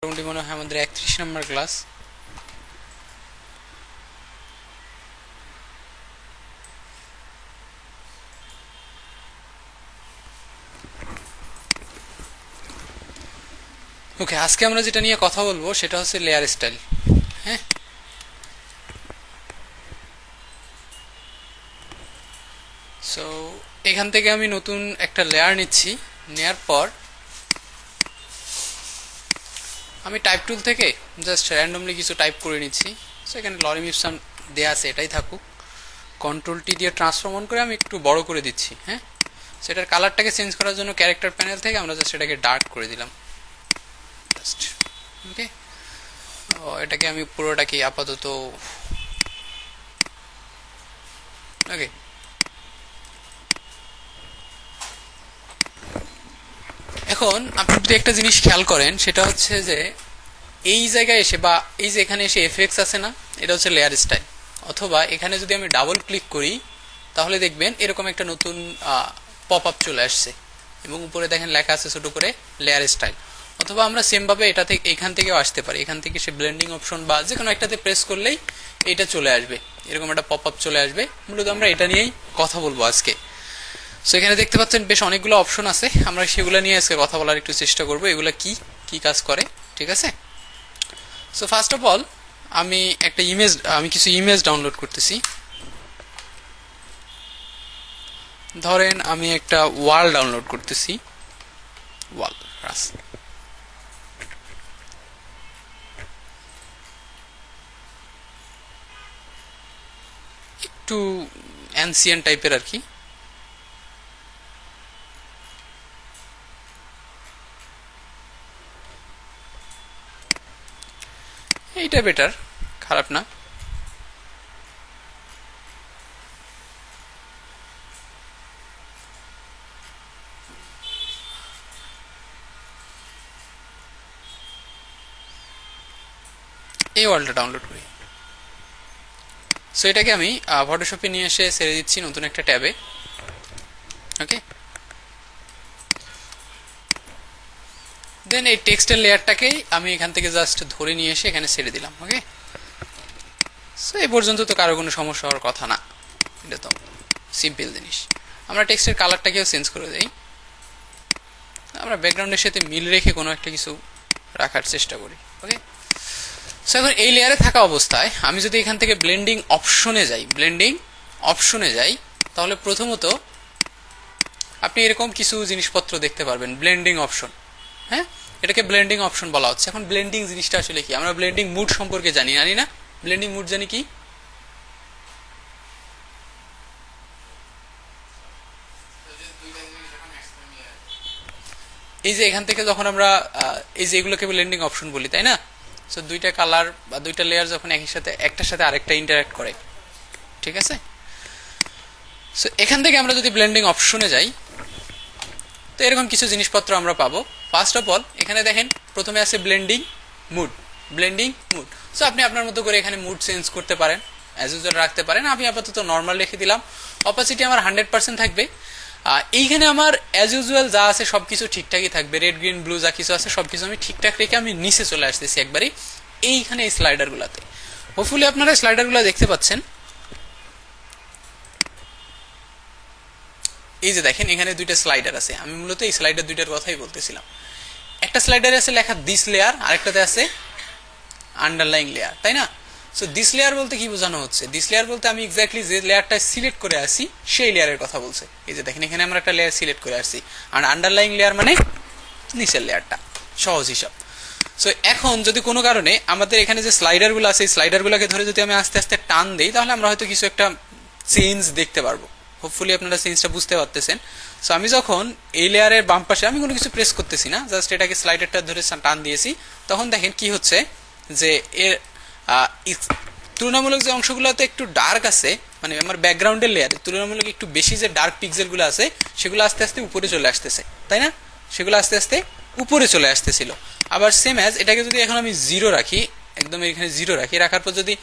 মোটামুটি মনে হয় আমাদের 31 নম্বর ক্লাস। ওকে, আজকে আমরা যেটা নিয়ে কথা বলবো সেটা হচ্ছে লেয়ার স্টাইল। হ্যাঁ, সো এখান থেকে আমি নতুন একটা লেয়ার নিচ্ছি। নেয়ার পর আমি টাইপ টুল থেকে জাস্ট র্যান্ডমলি কিছু টাইপ করে নিচ্ছি। সো এখানে লরিম ইপসন দেওয়া আছে, এটাই থাকুক। কন্ট্রোল টি দিয়ে ট্রান্সফর্ম অন করে আমি একটু বড় করে দিচ্ছি। হ্যাঁ, সেটার কালারটাকে চেঞ্জ করার জন্য ক্যারেক্টার প্যানেল থেকে আমরা জাস্ট এটাকে ডার্ক করে দিলাম। জাস্ট ওকে, এটাকে আমি পুরোটাকে আপাতত ওকে। এখন আপনি যদি একটা জিনিস খেয়াল করেন, সেটা হচ্ছে যে এই জায়গায় এসে বা এই যে এখানে এসে এফএক্স আছে না, এটা হচ্ছে লেয়ার স্টাইল। অথবা এখানে যদি আমি ডাবল ক্লিক করি তাহলে দেখবেন এরকম একটা নতুন পপ আপ চলে আসছে এবং উপরে দেখেন লেখা আছে ছোট করে লেয়ার স্টাইল। অথবা আমরা সেম ভাবে এটা থেকে এখান থেকেও আসতে পারি। এখান থেকে সে ব্লেন্ডিং অপশন বা যে কোনো একটাতে প্রেস করলেই এটা চলে আসবে, এরকম একটা পপ আপ চলে আসবে। মূলত আমরা এটা নিয়েই কথা বলবো আজকে। সো এখানে দেখতে পাচ্ছেন বেশ অনেকগুলো অপশন আছে, আমরা সেগুলো নিয়ে আজকে কথা বলার একটু চেষ্টা করব, এগুলো কি কি কাজ করে। ঠিক আছে, সো ফার্স্ট অফ অল আমি কিছু ইমেজ ডাউনলোড করতেছি। ধরেন আমি একটা ওয়াল ডাউনলোড করতেছি, ওয়াল রাস। একটু অ্যানসিয়েন্ট টাইপের আর কি। এইটা বেটার, খারাপ না। এই ওয়ালটা ডাউনলোড করি। সো এটাকে আমি ফটোশপে নিয়ে এসে ছেড়ে দিচ্ছি নতুন একটা ট্যাবে। ওকে, দেন এই টেক্সটের লেয়ারটাকেই আমি এখান থেকে জাস্ট ধরে নিয়ে এসে এখানে ছেড়ে দিলাম। ওকে, সো এই পর্যন্ত তো কারো কোনো সমস্যা হওয়ার কথা না, এটা তো সিম্পল জিনিস। আমরা টেক্সটের কালারটাকেও চেঞ্জ করে দিই, আমরা ব্যাকগ্রাউন্ডের সাথে মিল রেখে কোনো একটা কিছু রাখার চেষ্টা করি। ওকে, সো এখন এই লেয়ারে থাকা অবস্থায় আমি যদি এখান থেকে ব্লেন্ডিং অপশনে যাই তাহলে প্রথমত আপনি এরকম কিছু জিনিসপত্র দেখতে পারবেন, ব্লেন্ডিং অপশন। হ্যাঁ, এটাকে ব্লেন্ডিং অপশন বলা হচ্ছে। এখন ব্লেন্ডিং জিনিসটা আসলে কি? আমরা ব্লেন্ডিং মুড সম্পর্কে জানি না? ব্লেন্ডিং মুড জানি কি? এই যে এখান থেকে যখন আমরা এই যে এগুলোকে ব্লেন্ডিং অপশন বলি, তাই না? সো দুইটা কালার বা দুইটা লেয়ার যখন একই সাথে একটার সাথে আরেকটা ইন্টারঅ্যাক্ট করে, ঠিক আছে? সো এখান থেকে আমরা যদি ব্লেন্ডিং অপশনে যাই তো এরকম কিছু জিনিসপত্র আমরা পাবো। ফার্স্ট অফ অল এখানে দেখেন প্রথমে আছে ব্লেন্ডিং মুড। সো আপনি আপনার মতো করে এখানে মুড চেঞ্জ করতে পারেন, অ্যাজ ইউজুয়াল রাখতে পারেন। আমি আপাতত নর্মাল রেখে দিলাম। অপাসিটি আমার 100% থাকবে। এইখানে আমার অ্যাজ ইউজুয়াল যা আছে সবকিছু ঠিকঠাকই থাকবে, রেড গ্রিন ব্লু যা কিছু আছে সবকিছু আমি ঠিকঠাক রেখে আমি নিচে চলে আসতেছি একবারই এইখানে এই স্লাইডারগুলোতে। হোপফুলি আপনারা স্লাইডারগুলো দেখতে পাচ্ছেন। এই যে দেখেন এখানে দুইটা স্লাইডার আছে, আমি মূলত এই স্লাইডার দুইটার কথাই বলতেছিলাম। একটা স্লাইডারে আছে লেখা দিস লেয়ার, আরেকটাতে আছে আন্ডারলাইং লেয়ার, তাই না? সো দিস লেয়ার বলতে কি বোঝানো হচ্ছে? দিস লেয়ার বলতে আমি এক্স্যাক্টলি যে লেয়ারটা সিলেক্ট করে আসি সেই লেয়ারের কথা বলছে। এই যে দেখেন এখানে আমরা একটা লেয়ার সিলেক্ট করে আসছি, আর আন্ডারলাইং লেয়ার মানে নিচের লেয়ারটা, সহজ হিসাব। সো এখন যদি কোনো কারণে আমাদের এখানে যে স্লাইডারগুলো আছে এই স্লাইডারগুলোকে ধরে যদি আমি আস্তে আস্তে টান দিই তাহলে আমরা হয়তো কিছু একটা চেঞ্জ দেখতে পারবো। হোপফুলি আপনারা চেঞ্জটা বুঝতে পারতেছেন। সো আমি যখন এই লেয়ারের বাম পাশে আমি কোনো কিছু প্রেস করতেছি না, জাস্ট এটাকে স্লাইডারটা ধরে টান দিয়েছি, তখন দেখেন কি হচ্ছে যে এর তুলনামূলক যে অংশগুলোতে একটু ডার্ক আছে, মানে আমার ব্যাকগ্রাউন্ডের লেয়ারে তুলনামূলক একটু বেশি যে ডার্ক পিক্সেলগুলো আছে সেগুলো আস্তে আস্তে উপরে চলে আসতেছে, তাই না? সেগুলো আস্তে আস্তে উপরে চলে আসতেছিল। আবার সেম অ্যাজ এটাকে যদি এখন আমি জিরো রাখি, একদম এখানে জিরো রাখি, রাখার পর যদি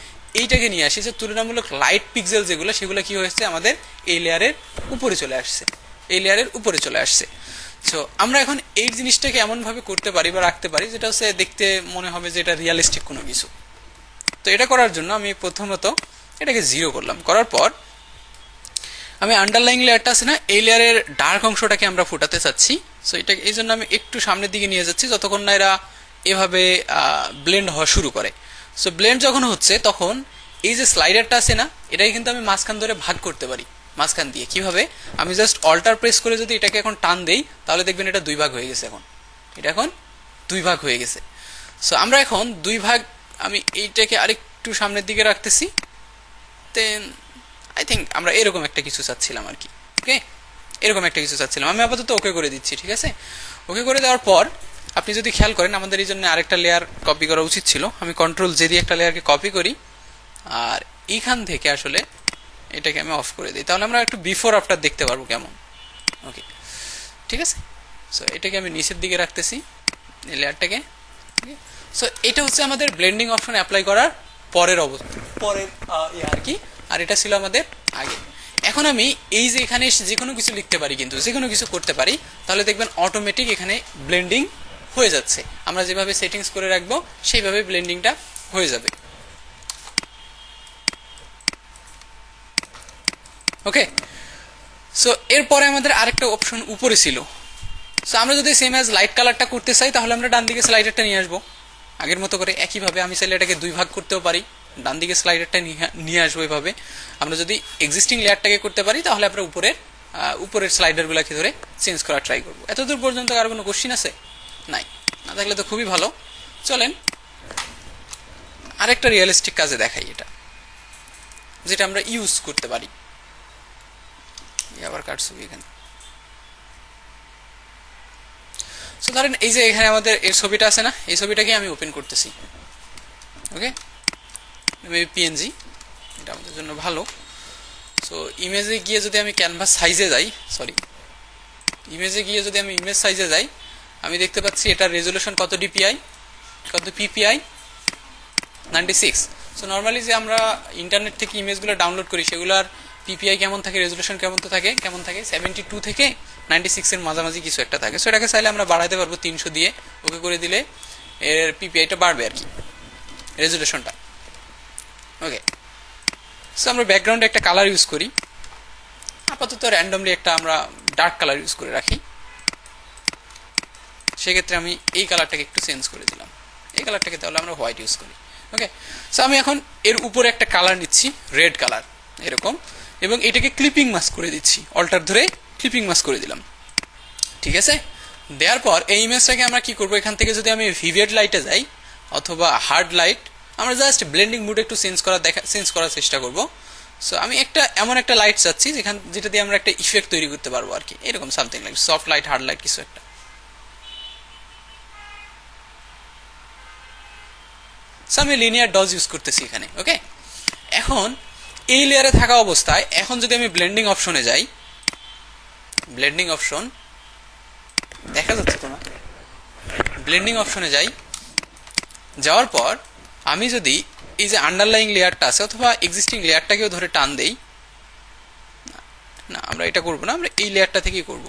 এইটাকে নিয়ে আসি যে তুলনামূলক লাইট পিক্সেল যেগুলো সেগুলো কি হয়েছে আমাদের এই লেয়ারের উপরে চলে আসছে, সো আমরা এখন এই জিনিসটাকে এমনভাবে করতে পারি বা রাখতে পারি যেটা হচ্ছে দেখতে মনে হবে যে এটা রিয়ালিস্টিক কোনো কিছু। তো এটা করার জন্য আমি প্রথমত এটাকে 0 করলাম, করার পর আমি আন্ডারলাইং লেয়ারটা আছে না, এই লেয়ারের ডার্ক অংশটাকে আমরা ফুটাতে চাচ্ছি। সো এটা এই জন্য আমি একটু সামনের দিকে নিয়ে যাচ্ছি যতক্ষণ না এরা এভাবে ব্লেন্ড হওয়া শুরু করে। সো ব্লেন্ড যখন হচ্ছে তখন এই যে স্লাইডারটা আছে না, এটাকে কিন্তু আমি মাঝখান ধরে ভাগ করতে পারি। মাঝখান দিয়ে কিভাবে, আমি জাস্ট অল্টার প্রেস করে যদি এটাকে এখন টান দেই তাহলে দেখবেন এটা 2 ভাগ হয়ে গেছে। এটা এখন 2 ভাগ হয়ে গেছে। সো আমরা এখন 2 ভাগ, আমি এইটাকে আরেকটু সামনের দিকে রাখতেছি। দেন আই থিঙ্ক আমরা এরকম একটা কিছু চাচ্ছিলাম আর কি। ওকে, এরকম একটা কিছু চাচ্ছিলাম। আমি আপাতত ওকে করে দিচ্ছি, ঠিক আছে। ওকে করে দেওয়ার পর আপনি যদি খেয়াল করেন আমাদের এই জন্য আরেকটা লেয়ার কপি করা উচিত ছিল। আমি কন্ট্রোল জে দিয়ে একটা লেয়ারকে কপি করি আর এইখান থেকে আসলে এটাকে আমি অফ করে দিই, তাহলে আমরা একটু বিফোর আফটার দেখতে পারবো কেমন। ওকে, ঠিক আছে। সো এটাকে আমি নিচের দিকে রাখতেছি এই লেয়ারটাকে। সো এটা হচ্ছে আমাদের ব্লেন্ডিং অপশন অ্যাপ্লাই করার পরের অবস্থা, পরের আর কি। আর এটা ছিল আমাদের আগে। এখন আমি এই যে এখানে যে কোনো কিছু লিখতে পারি, কিন্তু যে কোনো কিছু করতে পারি, তাহলে দেখবেন অটোমেটিক এখানে ব্লেন্ডিং হয়ে যাচ্ছে। আমরা যেভাবে সেটিংস করে রাখবো সেইভাবে ব্লেন্ডিংটা হয়ে যাবে। ওকে, সো এরপরে আমাদের আরেকটা অপশন উপরে ছিল। সো আমরা যদি সেম অ্যাজ লাইট কালারটা করতে চাই তাহলে আমরা ডান দিকে স্লাইডারটা নিয়ে আসবো আগের মতো করে। একইভাবে আমি চাইলে এটাকে 2 ভাগ করতেও পারি, ডান দিকে স্লাইডারটা নিয়ে আসবো এভাবে। আমরা যদি এক্সিস্টিং লেয়ারটাকে করতে পারি তাহলে আমরা উপরের স্লাইডারগুলোকে ধরে চেঞ্জ করার ট্রাই করবো। এতদূর পর্যন্ত আর কোনো কোশ্চিন আছে? নাই, না থাকলে তো খুবই ভালো। চলেন আরেকটা রিয়েলিস্টিক কাজে দেখাই, এটা যেটা আমরা ইউজ করতে পারি। আবার কাটছবি এখানে। সো ধরেন এই যে এখানে আমাদের এর ছবিটা আছে না, এই ছবিটাকে আমি ওপেন করতেছি। ওকে, মেবি পিএনজি, এটা আমাদের জন্য ভালো। সো ইমেজে গিয়ে যদি আমি ক্যানভাস সাইজে যাই, সরি ইমেজে গিয়ে যদি আমি ইমেজ সাইজে যাই, আমি দেখতে পাচ্ছি এটার রেজলিউশন কত ডিপিআই, কত পিপিআই, 96। সো নর্মালি যে আমরা ইন্টারনেট থেকে ইমেজগুলো ডাউনলোড করি সেগুলোর পিপিআই কেমন থাকে, রেজলিউশন কেমন থাকে 72 থেকে 96 এর মাঝামাঝি কিছু একটা থাকে। সো এটাকে চাইলে আমরা বাড়াতে পারবো 300 দিয়ে। ওকে করে দিলে এর পিপিআইটা বাড়বে আর কি, রেজলিউশনটা। ওকে, সো আমরা ব্যাকগ্রাউন্ডে একটা কালার ইউজ করি, আপাতত র্যান্ডমলি একটা আমরা ডার্ক কালার ইউজ করে রাখি। সেক্ষেত্রে আমি এই কালারটাকে একটু চেঞ্জ করে দিলাম, এই কালারটাকে তাহলে আমরা হোয়াইট ইউজ করি। ওকে, সো আমি এখন এর উপরে একটা কালার নিচ্ছি, রেড কালার এরকম, এবং এটাকে ক্লিপিং মাস্ক করে দিচ্ছি, অল্টার ধরে ক্লিপিং মাস্ক করে দিলাম। ঠিক আছে, দেওয়ার পর এই ইমেজটাকে আমরা কি করব, এখান থেকে যদি আমি ভিভিয়েট লাইটে যাই অথবা হার্ড লাইট, আমরা জাস্ট ব্লেন্ডিং মুড একটু চেঞ্জ করার চেষ্টা করব। সো আমি এমন একটা লাইট চাচ্ছি যেটা দিয়ে আমরা একটা ইফেক্ট তৈরি করতে পারবো আর কি, এরকম something like soft light, hard light কিছু একটা। আমি লিনিয়ার ডজ ইউজ করতেছি এখানে। ওকে, এখন এই লেয়ারে থাকা অবস্থায় এখন যদি আমি ব্লেন্ডিং অপশনে যাই, ব্লেন্ডিং অপশন দেখা যাচ্ছে তো না, ব্লেন্ডিং অপশনে যাওয়ার পর আমি যদি এই যে আন্ডারলাইং লেয়ারটা আছে অথবা এক্সিস্টিং লেয়ারটাকেও ধরে টান দেই, না আমরা এটা করবো না, আমরা এই লেয়ারটা থেকেই করব।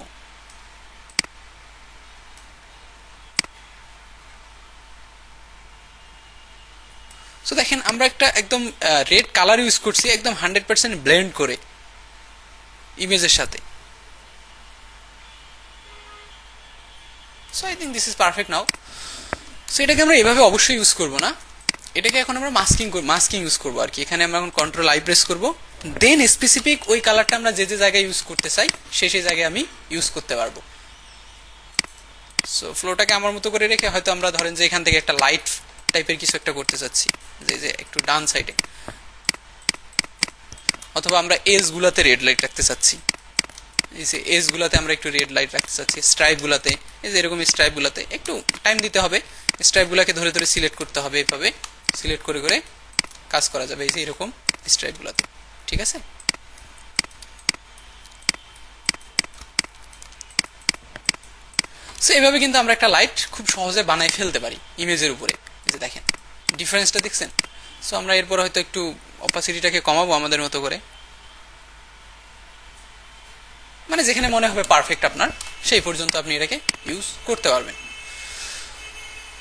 সো দেখেন আমরা একটা একদম রেড কালার ইউজ করছি, একদম 100% ব্লেন্ড করে ইমেজের সাথে। So I think this is perfect now. So এটাকে আমরা এভাবে অবশ্যই ইউজ করবো না, এটাকে এখন আমরা মাস্কিং ইউজ করবো আর কি। এখানে আমরা এখন কন্ট্রোল আই প্রেস করবো, দেন স্পেসিফিক ওই কালারটা আমরা যে জায়গায় ইউজ করতে চাই সেই জায়গায় আমি ইউজ করতে পারবো। সো ফ্লোটাকে আমার মতো করে রেখে হয়তো আমরা ধরেন যে এখান থেকে একটা লাইট টাইপের কিছু একটা করতে চাচ্ছি, যে একটু ডান সাইডে, অথবা আমরা এজ গুলাতে রেড লাইট রাখতে চাচ্ছি, এই যে এজ গুলাতে আমরা একটু রেড লাইট রাখতে চাচ্ছি, স্ট্রাইপ গুলাতে, এই যে এরকম স্ট্রাইপ গুলাতে একটু টাইম দিতে হবে, স্ট্রাইপ গুলাকে ধরে ধরে সিলেক্ট করতে হবে, এভাবে সিলেক্ট করে করে কাজ করা যাবে, এই যে এরকম স্ট্রাইপ গুলাতে। ঠিক আছে, সো এইভাবে কিন্তু আমরা একটা লাইট খুব সহজে বানাই ফেলতে পারি ইমেজের উপরে। এই যে দেখেন ডিফারেন্সটা দেখছেন। সো আমরা এরপর হয়তো একটু অপাসিটিটাকে কমাবো আমাদের মতো করে, মানে যেখানে মনে হবে পারফেক্ট আপনার সেই পর্যন্ত আপনি এটাকে ইউজ করতে পারবেন।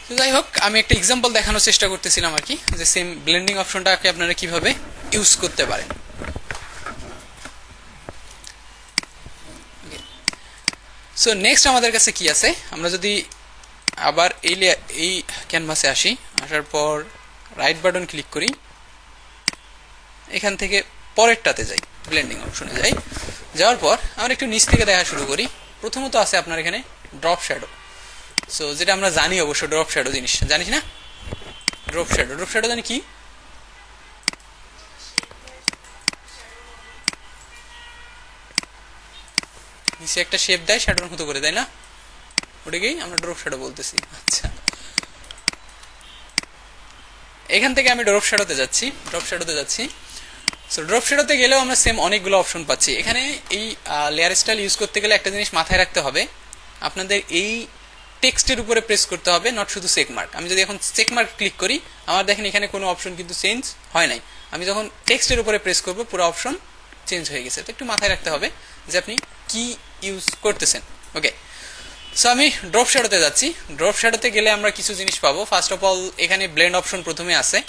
তো যাই হোক, আমি একটা এক্সাম্পল দেখানোর চেষ্টা করতেছিলাম আর কি, যে সেম ব্লেন্ডিং অপশনটাকে আপনারা কিভাবে ইউজ করতে পারেন। সো নেক্সট আমাদের কাছে কি আছে, আমরা যদি আবার এই ক্যানভাসে আসি, আসার পর রাইট বাটন ক্লিক করি, এখান থেকে পরেরটাতে যাই, ব্লেন্ডিং অপশনে যাই, যাওয়ার পর আমরা একটু নিচ থেকে দেখা শুরু করি। প্রথমত আছে আপনার এখানে ড্রপ শ্যাডো। সো যেটা আমরা জানি অবশ্য, ড্রপ শ্যাডো জিনিস জানিস না? ড্রপ শ্যাডো জানি কি? নিচে একটা শেপ দেয় শ্যাডোর মতো করে, তাই না? ওটাকেই আমরা ড্রপ শ্যাডো বলতেছি। আচ্ছা, এখান থেকে আমি ড্রপ শ্যাডোতে যাচ্ছি। সো ড্রপ শ্যাডোতে গেলেও আমরা সেম অনেকগুলো অপশন পাচ্ছি। এখানে এই লেয়ার স্টাইল ইউজ করতে গেলে একটা জিনিস মাথায় রাখতে হবে, আপনাদের এই টেক্সটের উপরে প্রেস করতে হবে, নট শুধু চেক মার্ক। আমি যদি এখন চেক মার্ক ক্লিক করি, আমার দেখেন এখানে কোনো অপশন কিন্তু চেঞ্জ হয় নাই। আমি যখন টেক্সটের উপরে প্রেস করব, পুরো অপশন চেঞ্জ হয়ে গেছে। তো একটু মাথায় রাখতে হবে যে আপনি কি ইউজ করতেছেন। ওকে, সো আমি ড্রপ শ্যাডোতে যাচ্ছি। ড্রপ শ্যাডোতে গেলে আমরা কিছু জিনিস পাবো। ফার্স্ট অফ অল এখানে ব্লেন্ড অপশন প্রথমে আছে,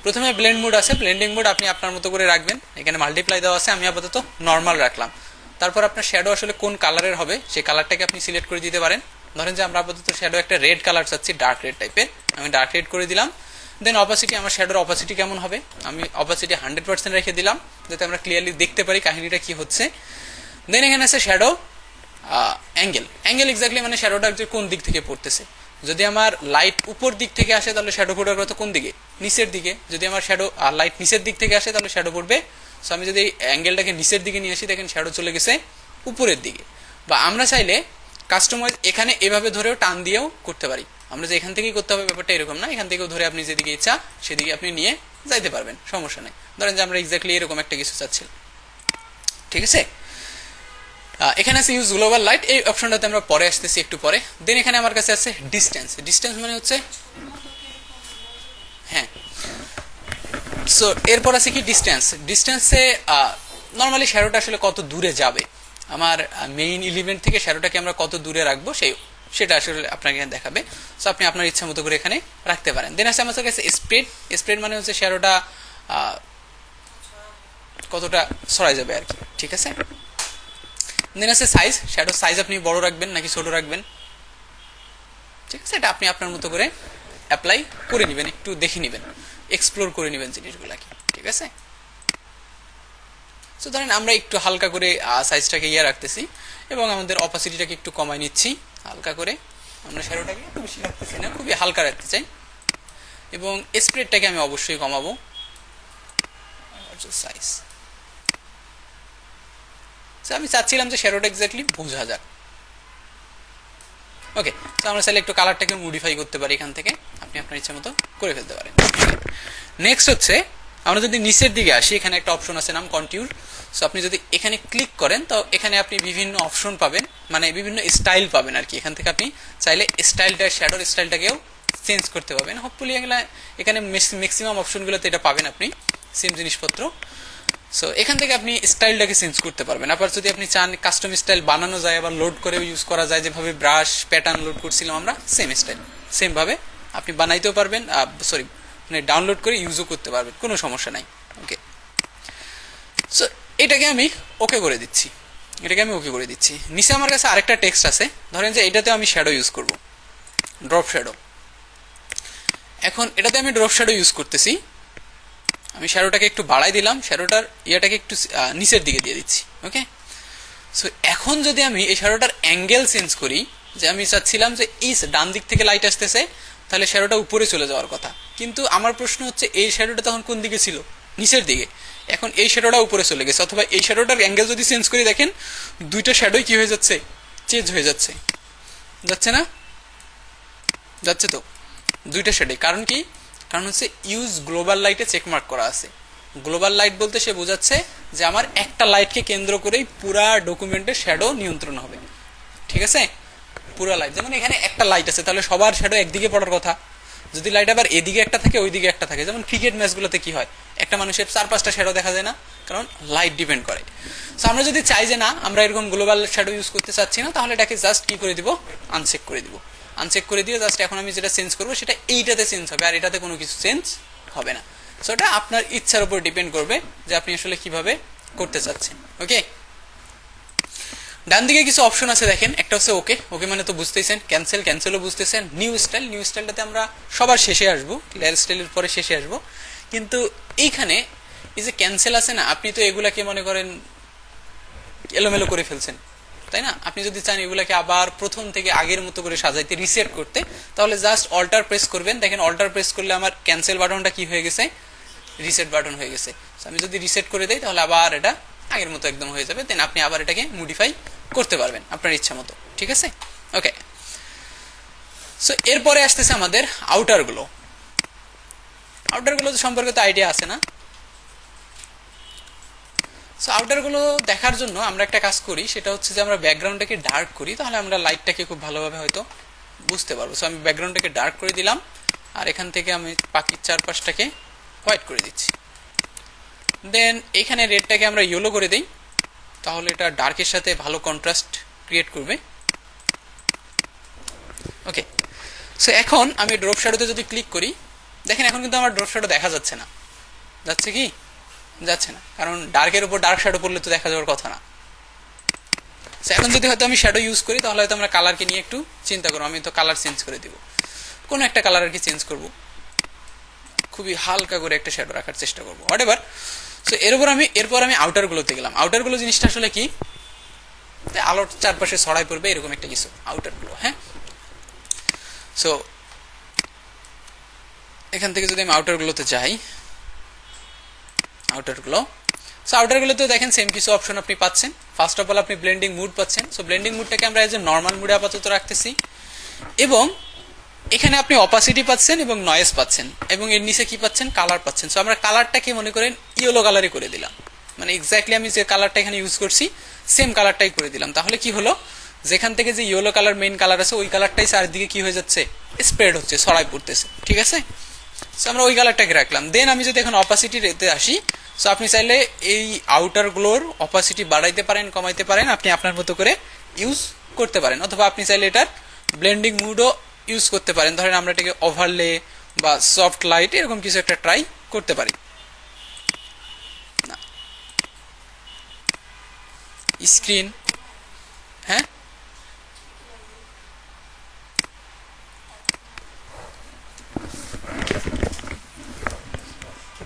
প্রথমে ব্লেন্ড মোড আছে। ব্লেন্ডিং মোড আপনি আপনার মতো করে রাখবেন। এখানে মাল্টিপ্লাই দেওয়া আছে, আমি আপাতত নর্মাল রাখলাম। তারপর আপনার শ্যাডো আসলে কোন কালারের হবে সেই কালারটাকে আপনি সিলেক্ট করে দিতে পারেন। ধরেন যে আমরা আপাতত শ্যাডো একটা রেড কালার চাচ্ছি, ডার্ক রেড টাইপের, আমি ডার্ক রেড করে দিলাম। দেন অপাসিটি, আমার শ্যাডোর অপাসিটি কেমন হবে, আমি অপাসিটি 100% রেখে দিলাম, যাতে আমরা ক্লিয়ারলি দেখতে পারি কাহিনীটা কি হচ্ছে। দেন এখানে আছে শ্যাডো অ্যাঙ্গেল। এক্স্যাক্টলি মানে শ্যাডোটা যে কোন দিক থেকে পড়তেছে। যদি আমার লাইট উপর দিক থেকে আসে তাহলে শ্যাডো পড়ার কথা কোন দিকে, নিচের দিকে। যদি আমার শ্যাডো লাইট নিচের দিক থেকে আসে তাহলে শ্যাডো পড়বে। সো আমি যদি অ্যাঙ্গেলটাকে নিচের দিকে নিয়ে আসি, দেখেন শ্যাডো চলে গেছে উপরের দিকে। বা আমরা চাইলে কাস্টমাইজ এখানে এভাবে ধরেও টান দিয়েও করতে পারি। আমরা যে এখান থেকেই করতে হবে ব্যাপারটা এরকম না, এখান থেকেও ধরে আপনি যেদিকে ইচ্ছা সেদিকে আপনি নিয়ে যাইতে পারবেন, সমস্যা নেই। ধরেন যে আমরা এক্স্যাক্টলি এরকম একটা কিছু চাচ্ছিলাম, ঠিক আছে। এখানে আছে ইউজ গ্লোবাল লাইট, এই অপশনটাতে আমরা পরে আসতেছি একটু পরে। দেন এখানে আমার কাছে আছে ডিস্টেন্স মানে হচ্ছে, হ্যাঁ। সো এরপর আছে কি ডিস্টেন্সে নর্মালি শ্যাডোটা আসলে কত দূরে যাবে, আমার মেইন এলিমেন্ট থেকে শ্যাডোটাকে আমরা কত দূরে রাখবো সেটা আসলে আপনাকে দেখাবে। সো আপনি আপনার ইচ্ছা মতো করে এখানে রাখতে পারেন। দেন আছে আমার কাছে স্প্রেড মানে হচ্ছে শ্যাডোটা কতটা ছড়াই যাবে আর কি, ঠিক আছে। দেন আছে সাইজ, শ্যাডো সাইজ আপনি বড় রাখবেন নাকি ছোট রাখবেন, ঠিক আছে। এটা আপনি আপনার মতো করে অ্যাপ্লাই করে নেবেন, একটু দেখে নেবেন, এক্সপ্লোর করে নেবেন জিনিসগুলাকে, ঠিক আছে। সো ধরেন আমরা একটু হালকা করে সাইজটাকে রাখতেছি এবং আমাদের অপাসিটিটাকে একটু কমাই নিচ্ছি হালকা করে। আমরা শ্যাডোটাকে একটু বেশি রাখতেছি না, খুবই হালকা রাখতে চাই। এবং স্প্রেডটাকে আমি অবশ্যই কমাবো, সাইজ। আমি চাচ্ছিলাম যে শ্যাডোটা এক্স্যাক্টলি বোঝা যাক। ওকে, তো আমরা চাইলে একটু কালারটাকে মডিফাই করতে পারি, এখান থেকে আপনি আপনার ইচ্ছা মতো করে ফেলতে পারেন। নেক্সট হচ্ছে আমরা যদি নিচের দিকে আসি, এখানে একটা অপশন আছে নাম কন্ট্যুর। সো আপনি যদি এখানে ক্লিক করেন তো এখানে আপনি বিভিন্ন অপশন পাবেন, মানে বিভিন্ন স্টাইল পাবেন আর কি। এখান থেকে আপনি চাইলে স্টাইলটা, শ্যাডোর স্টাইলটাকেও চেঞ্জ করতে পারবেন। হোপফুলি এখানে ম্যাক্সিমাম অপশনগুলোতে এটা পাবেন আপনি, সেম জিনিসপত্র। সো এখান থেকে আপনি স্টাইলটাকে চেঞ্জ করতে পারবেন। আবার যদি আপনি চান কাস্টম স্টাইল বানানো যায়, আবার লোড করে ইউজ করা যায়, যেভাবে ব্রাশ প্যাটার্ন লোড করছিলাম আমরা, সেম স্টাইল সেম ভাবে আপনি বানাইতেও পারবেন, মানে ডাউনলোড করে ইউজও করতে পারবেন, কোনো সমস্যা নাই। ওকে, সো এটাকে আমি ওকে করে দিচ্ছি, নিচে আমার কাছে আরেকটা টেক্সট আছে। ধরেন যে এটাতে আমি শ্যাডো ইউজ করব, ড্রপ শ্যাডো। এখন এটাতে আমি ড্রপ শ্যাডো ইউজ করতেছি, আমি শ্যাডোটাকে একটু বাড়াই দিলাম, শ্যাডোটার ইয়াটাকে একটু নিচের দিকে দিয়ে দিচ্ছি। ওকে, সো এখন যদি আমি এই শ্যাডোটার অ্যাঙ্গেল চেঞ্জ করি, যে আমি চাচ্ছিলাম যে এই ডান দিক থেকে লাইট আসতেছে, তাহলে শ্যাডোটা উপরে চলে যাওয়ার কথা। কিন্তু আমার প্রশ্ন হচ্ছে এই শ্যাডোটা তখন কোন দিকে ছিল, নিচের দিকে। এখন এই শ্যাডোটা উপরে চলে গেছে, অথবা এই শ্যাডোটার অ্যাঙ্গেল যদি চেঞ্জ করি, দেখেন দুইটা শ্যাডোই কি হয়ে যাচ্ছে, চেঞ্জ হয়ে যাচ্ছে, যাচ্ছে না? যাচ্ছে তো, দুইটা শ্যাডো। কারণ কি? কারণ হচ্ছে ইউজ গ্লোবাল লাইটে চেকমার্ক করা আছে। গ্লোবাল লাইট বলতে সে বোঝাচ্ছে যে আমার একটা লাইটকে কেন্দ্র করেই পুরা ডকুমেন্টের শ্যাডো নিয়ন্ত্রণ হবে, ঠিক আছে। পুরা লাইট, যেমন এখানে একটা লাইট আছে, তাহলে সবার শ্যাডো একদিকে পড়ার কথা, যদি লাইট আবার এদিকে একটা থাকে ওইদিকে একটা থাকে, যেমন ক্রিকেট ম্যাচগুলোতে কি হয়, একটা মানুষের 4-5টা শ্যাডো দেখা যায় না, কারণ লাইট ডিপেন্ড করে। সো আমরা যদি চাই যে না আমরা এরকম গ্লোবাল শ্যাডো ইউজ করতে চাচ্ছি না, তাহলে এটাকে জাস্ট কি করে দিব, আনচেক করে দিব। আনচেক করে দিয়ে জাস্ট এখন আমি যেটা চেঞ্জ করবো সেটা এইটাতে চেঞ্জ হবে, আর এটাতে কোনো কিছু চেঞ্জ হবে না। সো এটা আপনার ইচ্ছার উপর ডিপেন্ড করবে যে আপনি আসলে কিভাবে করতে চাচ্ছেন। ওকে, ডান দিকে কিছু অপশন আছে দেখেন, একটা হচ্ছে ওকে, ওকে মানে তো বুঝতেইছেন, ক্যান্সেল, ক্যান্সেলও বুঝতেছেন। নিউ স্টাইল, নিউ স্টাইলটাতে আমরা সবার শেষে আসবো, লেয়ার স্টাইলের পরে শেষে আসবো। কিন্তু এইখানে এই যে ক্যান্সেল আছে না, আপনি তো এগুলাকে মনে করেন এলোমেলো করে ফেলছেন, তাই না? আপনি যদি চান এগুলাকে আবার প্রথম থেকে আগের মতো করে সাজাইতে, রিসেট করতে, তাহলে জাস্ট অল্টার প্রেস করবেন। দেখেন অল্টার প্রেস করলে আমার ক্যান্সেল বাটনটা কি হয়ে গেছে, রিসেট বাটন হয়ে গেছে। আমি যদি রিসেট করে দেই তাহলে আবার এটা আগের মতো একদম হয়ে যাবে, দেন আপনি আবার এটাকে মডিফাই করতে পারবেন আপনার ইচ্ছা মতো। ঠিক আছে, ওকে। সো এরপরে আসতেছে আমাদের আউটারগুলো। আউটারগুলো সম্পর্কে তো আইডিয়া আছে না? সো আউটারগুলো দেখার জন্য আমরা একটা কাজ করি, সেটা হচ্ছে যে আমরা ব্যাকগ্রাউন্ডটাকে ডার্ক করি, তাহলে আমরা লাইটটাকে খুব ভালোভাবে হয়তো বুঝতে পারবো। সো আমি ব্যাকগ্রাউন্ডটাকে ডার্ক করে দিলাম, আর এখান থেকে আমি বাকি চারপাশটাকে হোয়াইট করে দিচ্ছি। দেন এখানে রেডটাকে আমরা ইয়েলো করে দিই, তাহলে এটা ডার্কের সাথে ভালো কন্ট্রাস্ট ক্রিয়েট করবে। ওকে, সো এখন আমি ড্রপ শ্যাডোতে যদি ক্লিক করি, দেখেন এখন কিন্তু আমার ড্রপ শ্যাডো দেখা যাচ্ছে না। যাচ্ছে কি? যাচ্ছে না, কারণ ডার্কের উপর ডার্ক শ্যাডো পড়লে তো দেখা যাওয়ার কথা না। সো এখন যদি হয়তো আমি শ্যাডো ইউজ করি, তাহলে হয়তো আমরা কালারকে নিয়ে একটু চিন্তা করবো। আমি তো কালার চেঞ্জ করে দিব, কোনো একটা কালার আর কি চেঞ্জ করবো, খুবই হালকা করে একটা শ্যাডো রাখার চেষ্টা করবো, হোয়াট এভার। সো এরপর আমি আউটারগুলোতে গেলাম। আউটারগুলো জিনিসটা আসলে কি, আলোর চারপাশে ছড়াই পড়বে এরকম একটা কিছু আউটারগুলো। হ্যাঁ, সো এখান থেকে যদি আমি আউটারগুলোতে যাই, আউটারগুলো, সো আউটারগুলোতে দেখেন সেম কিছু অপশন আপনি পাচ্ছেন। ফার্স্ট অফ অল আপনি ব্লেন্ডিং মুড পাচ্ছেন। সো ব্লেন্ডিং মুডটাকে আমরা এজ এ নর্মাল মুডে আপাতত রাখতেছি, এবং এখানে আপনি অপাসিটি পাচ্ছেন এবং নয়েজ পাচ্ছেন, এবং এর নিচে কি পাচ্ছেন, কালার পাচ্ছেন। সো আমরা কালারটাকে মনে করেন ইয়েলো কালারই করে দিলাম, মানে এক্স্যাক্টলি আমি যে কালারটা এখানে ইউজ করছি সেম কালারটাই করে দিলাম। তাহলে কি হলো, যেখান থেকে যে ইয়েলো কালার মেইন কালার আছে ওই কালারটাই চারদিকে কি হয়ে যাচ্ছে, স্প্রেড হচ্ছে, ছড়াই পড়তেছে। ঠিক আছে, সো আমরা ওই কালারটাকে রাখলাম। দেন আমি যদি এখন অপাসিটি রেতে আসি, সো আপনি চাইলে এই আউটারগুলোর অপাসিটি বাড়াইতে পারেন, কমাইতে পারেন, আপনি আপনার মতো করে ইউজ করতে পারেন। অথবা আপনি চাইলে এটার ব্লেন্ডিং মুডও ইউজ করতে পারেন। ধরেন আমরা এটাকে ওভারলে বা সফট লাইট এরকম কিছু একটা ট্রাই করতে পারি। স্ক্রিন, হ্যাঁ,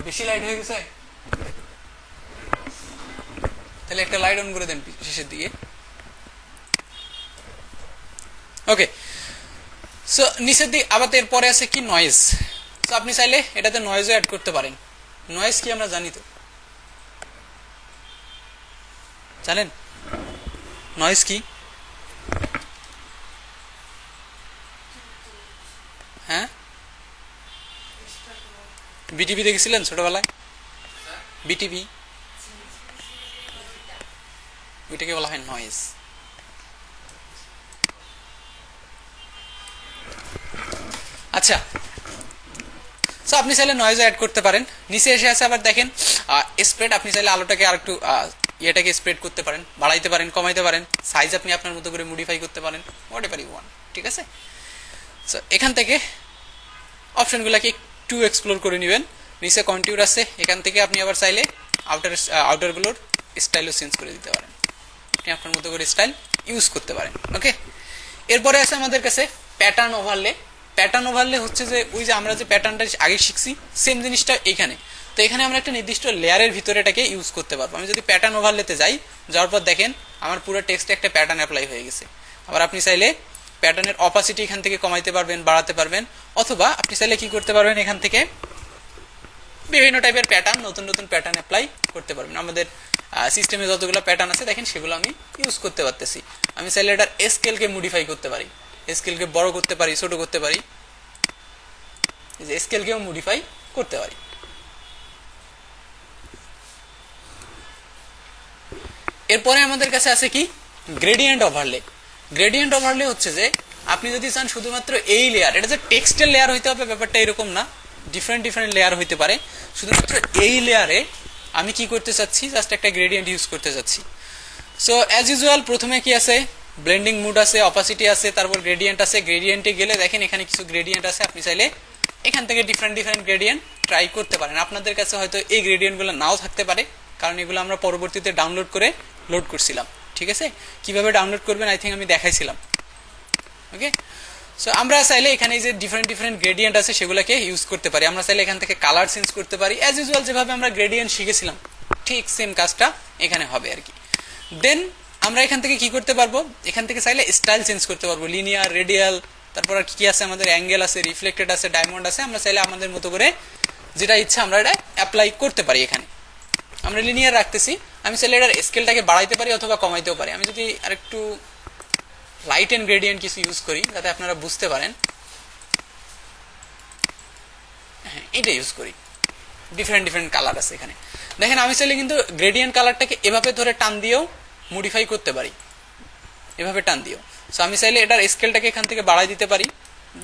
বেশি লাইট হয়ে গেছে, তাহলে একটা লাইট অন করে দেন শেষের দিকে। ওকে, সো নিচের দিকে আবার এরপরে আছে কি, নয়েজ। সো আপনি চাইলে এটাতে নয়েজও অ্যাড করতে পারেন। নয়েজ কি আমরা জানি তো, জানেন নয়েজ কি? হ্যাঁ, বিটিভি দেখেছিলেন ছোটবেলায়? বিটিভি, ওইটাকে বলা হয় নয়েজ। আচ্ছা, সো আপনি চাইলে নয়েজ অ্যাড করতে পারেন। নিচে এসে আছে আবার দেখেন স্প্রেড, আপনি চাইলে আলোটাকে আর একটু ইয়েটাকে স্প্রেড করতে পারেন, বাড়াইতে পারেন, কমাইতে পারেন, সাইজ আপনি আপনার মতো করে মডিফাই করতে পারেন, হোয়াট এভার ইউ ওয়ান্ট। ঠিক আছে, সো এখান থেকে অপশনগুলোকে একটু এক্সপ্লোর করে নেবেন। নিচে কন্টিউর আছে, এখান থেকে আপনি আবার চাইলে আউটারগুলোর স্টাইলও চেঞ্জ করে দিতে পারেন, আপনি আপনার মতো করে স্টাইল ইউজ করতে পারেন। ওকে, এরপরে আছে আমাদের কাছে প্যাটার্ন ওভারলে। প্যাটার্ন ওভারলে হচ্ছে যে ওই যে আমরা যে প্যাটার্নটা আগে শিখছি সেম জিনিসটা এখানে। তো এখানে আমরা একটা নির্দিষ্ট লেয়ারের ভিতরে এটাকে ইউজ করতে পারবো। আমি যদি প্যাটার্ন ওভারলেতে যাই, যাওয়ার পর দেখেন আমার পুরো টেক্সটে একটা প্যাটার্ন অ্যাপ্লাই হয়ে গেছে। আবার আপনি চাইলে প্যাটার্নের অপাসিটি এখান থেকে কমাইতে পারবেন, বাড়াতে পারবেন, অথবা আপনি চাইলে কি করতে পারবেন, এখান থেকে বিভিন্ন টাইপের প্যাটার্ন, নতুন নতুন প্যাটার্ন অ্যাপ্লাই করতে পারবেন। আমাদের সিস্টেমে যতগুলো প্যাটার্ন আছে দেখেন সেগুলো আমি ইউজ করতে পারতেছি। আমি চাইলে এটার স্কেলকে মডিফাই করতে পারি, স্কেলকে বড় করতে পারি, ছোট করতে পারি, স্কেলকেও মডিফাই করতে পারি। এরপরে আমাদের কাছে আছে কি, গ্রেডিয়েন্ট ওভারলে। গ্রেডিয়েন্ট ওভারলে হচ্ছে যে আপনি যদি চান শুধুমাত্র এই লেয়ার, এটা যে টেক্সটের লেয়ার হইতে হবে ব্যাপারটা এরকম না, ডিফারেন্ট ডিফারেন্ট লেয়ার হইতে পারে। শুধুমাত্র এই লেয়ারে আমি কি করতে চাচ্ছি, জাস্ট একটা গ্রেডিয়েন্ট ইউজ করতে চাচ্ছি। সো অ্যাজ ইউজুয়াল প্রথমে কি আছে, ব্লেন্ডিং মুড আছে, অপাসিটি আছে, তারপর গ্রেডিয়েন্ট আছে। গ্রেডিয়েন্টে গেলে দেখেন এখানে কিছু গ্রেডিয়েন্ট আছে, আপনি চাইলে এখান থেকে ডিফারেন্ট ডিফারেন্ট গ্রেডিয়েন্ট ট্রাই করতে পারেন। আপনাদের কাছে হয়তো এই গ্রেডিয়েন্টগুলো নাও থাকতে পারে, কারণ এগুলো আমরা পরবর্তীতে ডাউনলোড করে লোড করছিলাম। ঠিক আছে, কিভাবে ডাউনলোড করবেন আই থিঙ্ক আমি দেখাইছিলাম। ওকে, সো আমরা চাইলে এখানে যে ডিফারেন্ট ডিফারেন্ট গ্রেডিয়েন্ট আছে সেগুলোকে ইউজ করতে পারি। আমরা চাইলে এখান থেকে কালার চেঞ্জ করতে পারি। অ্যাজ ইউজুয়াল যেভাবে আমরা গ্রেডিয়েন্ট শিখেছিলাম ঠিক সেম কাজটা এখানে হবে আর কি। দেন আমরা এখান থেকে কি করতে পারবো, এখান থেকে চাইলে স্টাইল চেঞ্জ করতে পারবো, লিনিয়ার, রেডিয়াল, তারপর আর কি আছে আমাদের, অ্যাঙ্গেল আছে, রিফ্লেক্টেড আছে, ডায়মন্ড আছে। আমরা চাইলে আমাদের মতো করে যেটা ইচ্ছা আমরা এটা অ্যাপ্লাই করতে পারি। এখানে আমরা লিনিয়ার রাখতেছি, আমি চাইলে এটার স্কেলটাকে বাড়াইতে পারি অথবা কমাইতেও পারি। আমি যদি আরেকটু লাইট এন্ড গ্রেডিয়েন্ট কিছু ইউজ করি যাতে আপনারা বুঝতে পারেন, হ্যাঁ এটা ইউজ করি। ডিফারেন্ট ডিফারেন্ট কালার আছে এখানে দেখেন। আমি চাইলে কিন্তু গ্রেডিয়েন্ট কালারটাকে এভাবে ধরে টান দিয়েও মডিফাই করতে পারি, এভাবে টান দিয়েও। সো আমি চাইলে এটার স্কেলটাকে এখান থেকে বাড়াই দিতে পারি,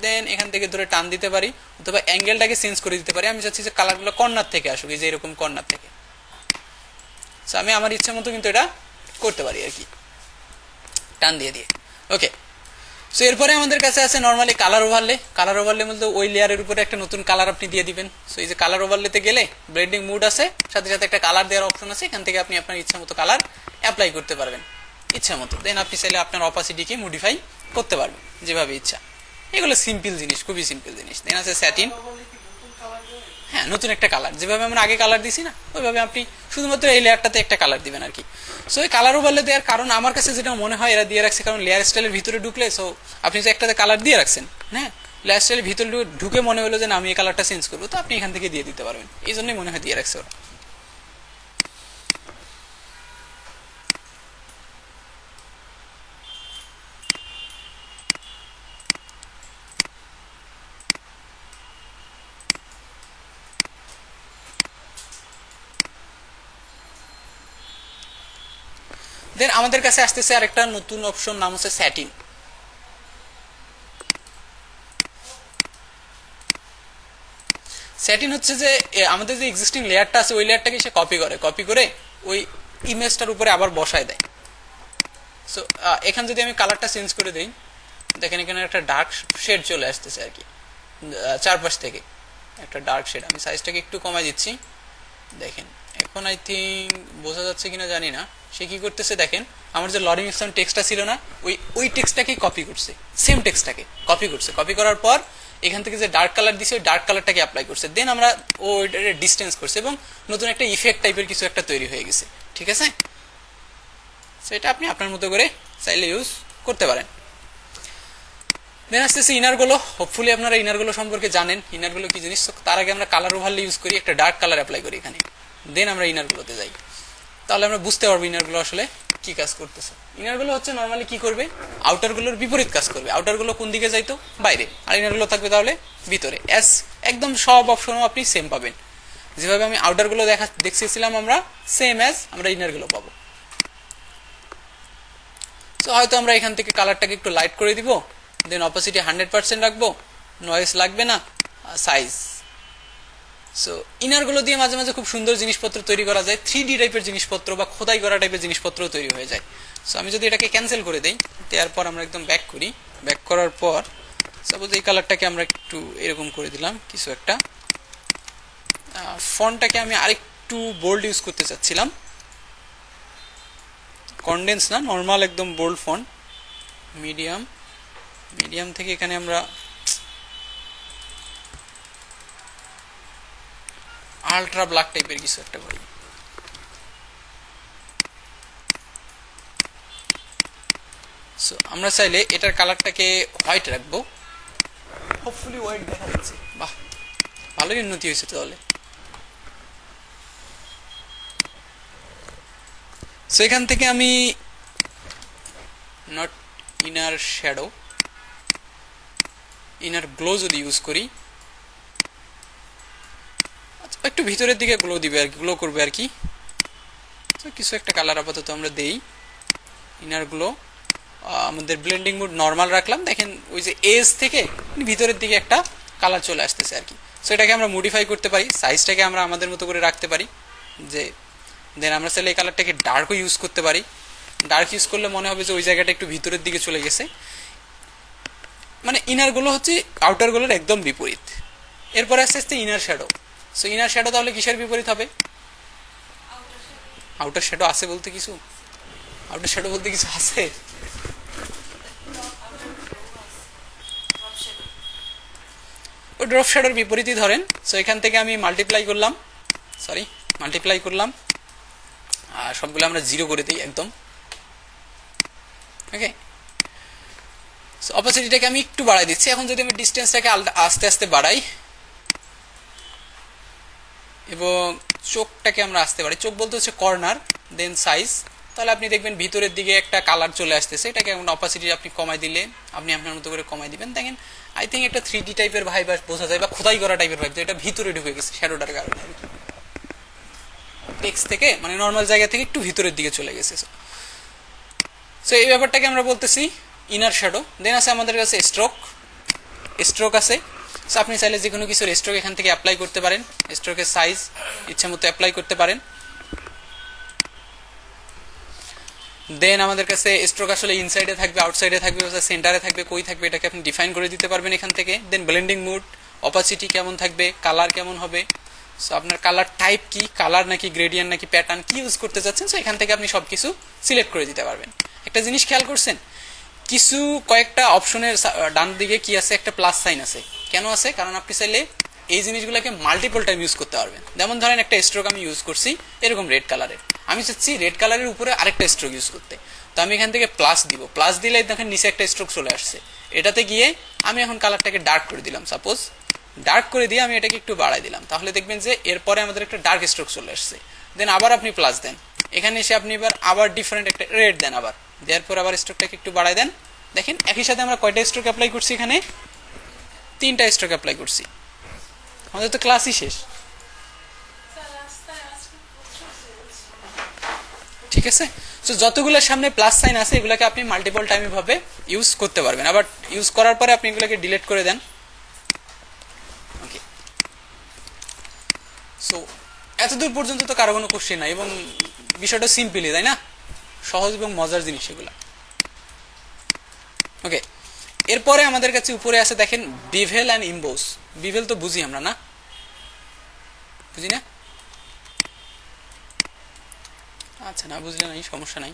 দেন এখান থেকে ধরে টান দিতে পারি, অথবা অ্যাঙ্গেলটাকে চেঞ্জ করে দিতে পারি। আমি চাচ্ছি যে কালারগুলো কর্নার থেকে আসুক, এই যে এরকম কর্নার থেকে। সো আমি আমার ইচ্ছা মতো কিন্তু এটা করতে পারি আর কি, টান দিয়ে দিয়ে। ওকে, সো এরপরে আমাদের কাছে আছে normally colour overlay. Colour overlay বলতে ওই লেয়ারের উপরে একটা নতুন কালার আপনি দিয়ে দিবেন। সো এই যে কালার ওভারলেতে গেলে ব্লেন্ডিং মুড আছে, সাথে সাথে একটা কালার দেওয়ার অপশন আছে। এখান থেকে আপনি আপনার ইচ্ছা মতো কালার অ্যাপ্লাই করতে পারবেন ইচ্ছা মতো। দেন আপনি চাইলে আপনার অপাসিটিকে মডিফাই করতে পারবেন যেভাবে ইচ্ছা। এগুলো সিম্পল জিনিস, খুবই সিম্পল জিনিস। দেন আছে স্যাটিন, হ্যাঁ নতুন একটা কালার, যেভাবে আমরা আগে কালার দিছি না ওইভাবে আপনি শুধুমাত্র এই লেয়ারটাতে একটা কালার দিবেন আর কি। সো এই কালার ওভারলে দেওয়ার কারণ আমার কাছে যেটা মনে হয় এরা দিয়ে রাখছে, কারণ লেয়ার স্টাইলের ভিতরে ঢুকলে, সো আপনি যে একটাতে কালার দিয়ে রাখছেন, হ্যাঁ লেয়ার স্টাইলের ভিতরে ঢুকে মনে হলো যে না আমি এই কালারটা চেঞ্জ করবো, তো আপনি এখান থেকে দিয়ে দিতে পারবেন। এই জন্যই মনে হয় দিয়ে রাখছে ওরা। দেন আমাদের কাছে আসতেছে আরেকটা নতুন অপশন, নাম হচ্ছে স্যাটিন। স্যাটিন হচ্ছে যে আমাদের যে এক্সিস্টিং লেয়ারটা আছে ওই লেয়ারটাকে সে কপি করে ওই ইমেজটার উপরে আবার বসায় দেয়। সো এখানে যদি আমি কালারটা চেঞ্জ করে দিই, দেখেন এখানে একটা ডার্ক শেড চলে আসতেছে আর কি, চারপাশ থেকে একটা ডার্ক শেড। আমি সাইজটাকে একটু কমাই দিচ্ছি, দেখেন এখন আই থিঙ্ক বোঝা যাচ্ছে কিনা জানি না। সে কি করতেছে দেখেন, আমার যে লরিং এক্সন টেক্সটটা ছিল না, ওই টেক্সটটাকেই কপি করছে, সেম টেক্সটটাকে কপি করছে। কপি করার পর এখান থেকে যে ডার্ক কালার দিছে ওই ডার্ক কালারটাকে অ্যাপ্লাই করছে। দেন আমরা ওইটা ডিস্টেন্স করছে এবং নতুন একটা ইফেক্ট টাইপের কিছু একটা তৈরি হয়ে গেছে। ঠিক আছে, সেটা আপনি আপনার মতো করে চাইলে ইউজ করতে পারেন। দেন আসতেছে ইনারগুলো। হোপফুলি আপনারা ইনারগুলো সম্পর্কে জানেন, ইনারগুলো কি জিনিস। তার আগে আমরা কালার ওভারলে ইউজ করি, একটা ডার্ক কালার অ্যাপ্লাই করি এখানে, দেন আমরা ইনারগুলোতে যাই। তাহলে আমরা বুঝতে পারবো ইনারগুলো আসলে কি কাজ করতেছে। ইনারগুলো হচ্ছে নর্মালি কি করবে, আউটারগুলোর বিপরীত কাজ করবে। আউটারগুলো কোন দিকে যাইতো, বাইরে, আর ইনারগুলো থাকবে তাহলে ভিতরে। এস একদম সব অপশনও আপনি সেম পাবেন, যেভাবে আমি আউটারগুলো দেখছিলাম আমরা, সেম অ্যাজ আমরা ইনারগুলো পাবো। তো হয়তো আমরা এখান থেকে কালারটাকে একটু লাইট করে দিব, দেন অপোসিটি 100% রাখবো, নয়েজ লাগবে না, সাইজ। সো ইনারগুলো দিয়ে মাঝে মাঝে খুব সুন্দর জিনিসপত্র তৈরি করা যায়, 3D টাইপের জিনিসপত্র বা খোদাই করা টাইপের জিনিসপত্র তৈরি হয়ে যায়। সো আমি যদি এটাকে ক্যান্সেল করে দেই, দেওয়ার পর আমরা একদম ব্যাক করি, ব্যাক করার পর সাপোজ এই কালারটাকে আমরা একটু এরকম করে দিলাম কিছু একটা। ফন্টটাকে আমি আরেকটু বোল্ড ইউজ করতে চাচ্ছিলাম, কনডেন্স না, নর্মাল একদম বোল্ড ফন্ট, মিডিয়াম। মিডিয়াম থেকে এখানে আমরা আলট্রা ব্ল্যাক টাইপের কিছু একটা করি। সো আমরা চাইলে এটার কালারটাকে হোয়াইট রাখবো, হোপফুলি হোয়াইট দেখা যাচ্ছে। বাহ, ভালোই উন্নতি হয়েছে তাহলে। সো এখান থেকে আমি not inner shadow, inner glow যদি ইউজ করি, একটু ভিতরের দিকে গ্লো দিবে আর কি, গ্লো করবে আর কি। তো কিছু একটা কালার আপাতত আমরা দেই, ইনার গ্লো। আমাদের ব্লেন্ডিং মোড নর্মাল রাখলাম, দেখেন ওই যে এজ থেকে ভিতরের দিকে একটা কালার চলে আসতেছে আর কি। সো এটাকে আমরা মডিফাই করতে পারি, সাইজটাকে আমরা আমাদের মতো করে রাখতে পারি, যে দেন আমরা চাইলে এই কালারটাকে ডার্কও ইউজ করতে পারি। ডার্ক ইউজ করলে মনে হবে যে ওই জায়গাটা একটু ভিতরের দিকে চলে গেছে, মানে ইনারগুলো হচ্ছে আউটারগুলোর একদম বিপরীত। এরপরে আস্তে আস্তে inner shadow. So inner shadow তাহলে কিসের বিপরীত হবে? আউটার শ্যাডো আছে বলতে কিছু, আউটার শ্যাডো বলতে কিছু আছে? ওই ড্রপ শ্যাডোর বিপরীতই ধরেন। সো এখান থেকে আমি মাল্টিপ্লাই করলাম, আর সবগুলো আমরা 0 করে দিই একদম। ওকে, সো অপোসিটিটাকে আমি একটু বাড়াই দিচ্ছি। এখন যদি আমি ডিস্টেন্সটাকে আস্তে আস্তে বাড়াই এবং চোখটাকে আমরা আসতে পারি, চোখ বলতে হচ্ছে কর্নার, দেন সাইজ, তাহলে আপনি দেখবেন ভিতরের দিকে একটা কালার চলে আসতেছে। এটাকে এখন অপাসিটি আপনি কমাই দিলে, আপনি আপনার মতো করে কমাই দিবেন, দেখেন আই থিঙ্ক একটা 3D টাইপের ভাইব বোঝা যায়, বা খোদাই করা টাইপের ভাইব, এটা ভিতরে ঢুকে গেছে শ্যাডোটার কারণে। টেক্সট থেকে মানে নর্মাল জায়গা থেকে একটু ভিতরের দিকে চলে গেছে। সো এই ব্যাপারটাকে আমরা বলতেছি ইনার শ্যাডো। দেন আছে আমাদের কাছে স্ট্রোক আছে। সো আপনি চাইলে যে কোনো কিছুর স্ট্রোক এখান থেকে অ্যাপ্লাই করতে পারেন, স্ট্রোকের সাইজ ইচ্ছা মতো অ্যাপ্লাই করতে পারেন। দেন আমাদের কাছে স্ট্রোক আসলে ইনসাইডে থাকবে, আউটসাইডে থাকবে, সেন্টারে থাকবে, কই থাকবে, এটাকে আপনি ডিফাইন করে দিতে পারবেন এখান থেকে। দেন ব্লেন্ডিং মুড, অপাসিটি কেমন থাকবে, কালার কেমন হবে, সো আপনার কালার টাইপ কি, কালার নাকি গ্রেডিয়েন্ট নাকি প্যাটার্ন কি ইউজ করতে চাচ্ছেন, সো এখান থেকে আপনি সব কিছু সিলেক্ট করে দিতে পারবেন। একটা জিনিস খেয়াল করছেন, কিছু কয়েকটা অপশনের ডান দিকে কি আছে, একটা প্লাস সাইন আছে। কেন আছে? কারণ আপনি চাইলে এই জিনিসগুলোকে মাল্টিপল টাইম ইউজ করতে পারবেন। যেমন ধরেন একটা স্ট্রোক আমি ইউজ করছি এরকম রেড কালারের, আমি চাচ্ছি রেড কালারের উপরে আরেকটা স্ট্রোক ইউজ করতে, তো আমি এখান থেকে প্লাস দিব, প্লাস দিলে দেখেন নিচে একটা স্ট্রোক চলে আসছে। এটাতে গিয়ে আমি এখন কালারটাকে ডার্ক করে দিলাম, সাপোজ ডার্ক করে দিয়ে আমি এটাকে একটু বাড়াই দিলাম, তাহলে দেখবেন যে এরপরে আমাদের একটা ডার্ক স্ট্রোক চলে আসছে। দেন আবার আপনি প্লাস দেন, এখানে এসে আপনি এবার আবার ডিফারেন্ট একটা রেড দেন, আবার দেওয়ার পর আবার স্ট্রোকটাকে একটু বাড়াই দেন। দেখেন একই সাথে আমরা কয়টা স্ট্রোক অ্যাপ্লাই করছি, এখানে 3টা স্ট্রোক অ্যাপ্লাই করছি। আমাদের তো ক্লাসই শেষ, ঠিক আছে। সো যতগুলোর সামনে প্লাস সাইন আছে এগুলোকে আপনি মাল্টিপল টাইম ভাবে ইউজ করতে পারবেন। আবার ইউজ করার পরে আপনি এগুলোকে ডিলিট করে দেন। ওকে, সো এতদূর পর্যন্ত তো কারো কোনো কোশ্চেন নাই এবং বিষয়টা সিম্পলি, তাই না? সহজ এবং মজার জিনিস এগুলা। ওকে, এরপরে আমাদের কাছে উপরে আছে দেখেন বিভেল অ্যান্ড ইমবোস। বিভেল তো বুঝি আমরা, না বুঝি না? আচ্ছা, না বুঝলে নাই, সমস্যা নাই।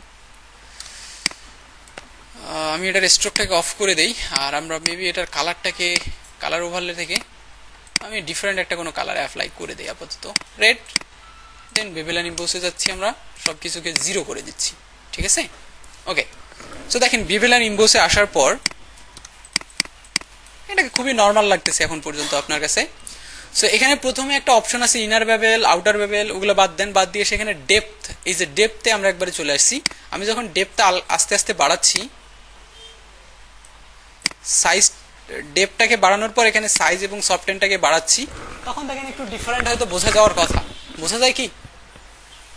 আমি এটার স্ট্রোকটাকে অফ করে দেই, আর আমরা মেবি এটার কালারটাকে কালার ওভারলে থেকে আমি ডিফারেন্ট একটা কোনো কালার অ্যাপ্লাই করে দিই, আপাতত রেড। দেন বিভেল অ্যান্ড ইমবোসে যাচ্ছি, আমরা সব কিছুকে 0 করে দিচ্ছি, ঠিক আছে। ওকে, সো দেখেন বিভেল অ্যান্ড ইমবোসে আসার পর এটাকে খুবই নর্মাল লাগতেছে এখন পর্যন্ত আপনার কাছে। সো এখানে প্রথমে একটা অপশন আছে ইনার বেভেল, আউটার বেভেল, ওগুলো বাদ দেন, বাদ দিয়ে সেখানে ডেপথ, এই যে ডেপথে আমরা একবারে চলে আসছি। আমি যখন ডেপথটা আস্তে আস্তে বাড়াচ্ছি, সাইজ ডেপথটাকে বাড়ানোর পর এখানে সাইজ এবং সফটেনটাকে বাড়াচ্ছি, তখন দেখেন একটু ডিফারেন্ট হয়তো বোঝা যাওয়ার কথা। বোঝা যায় কি?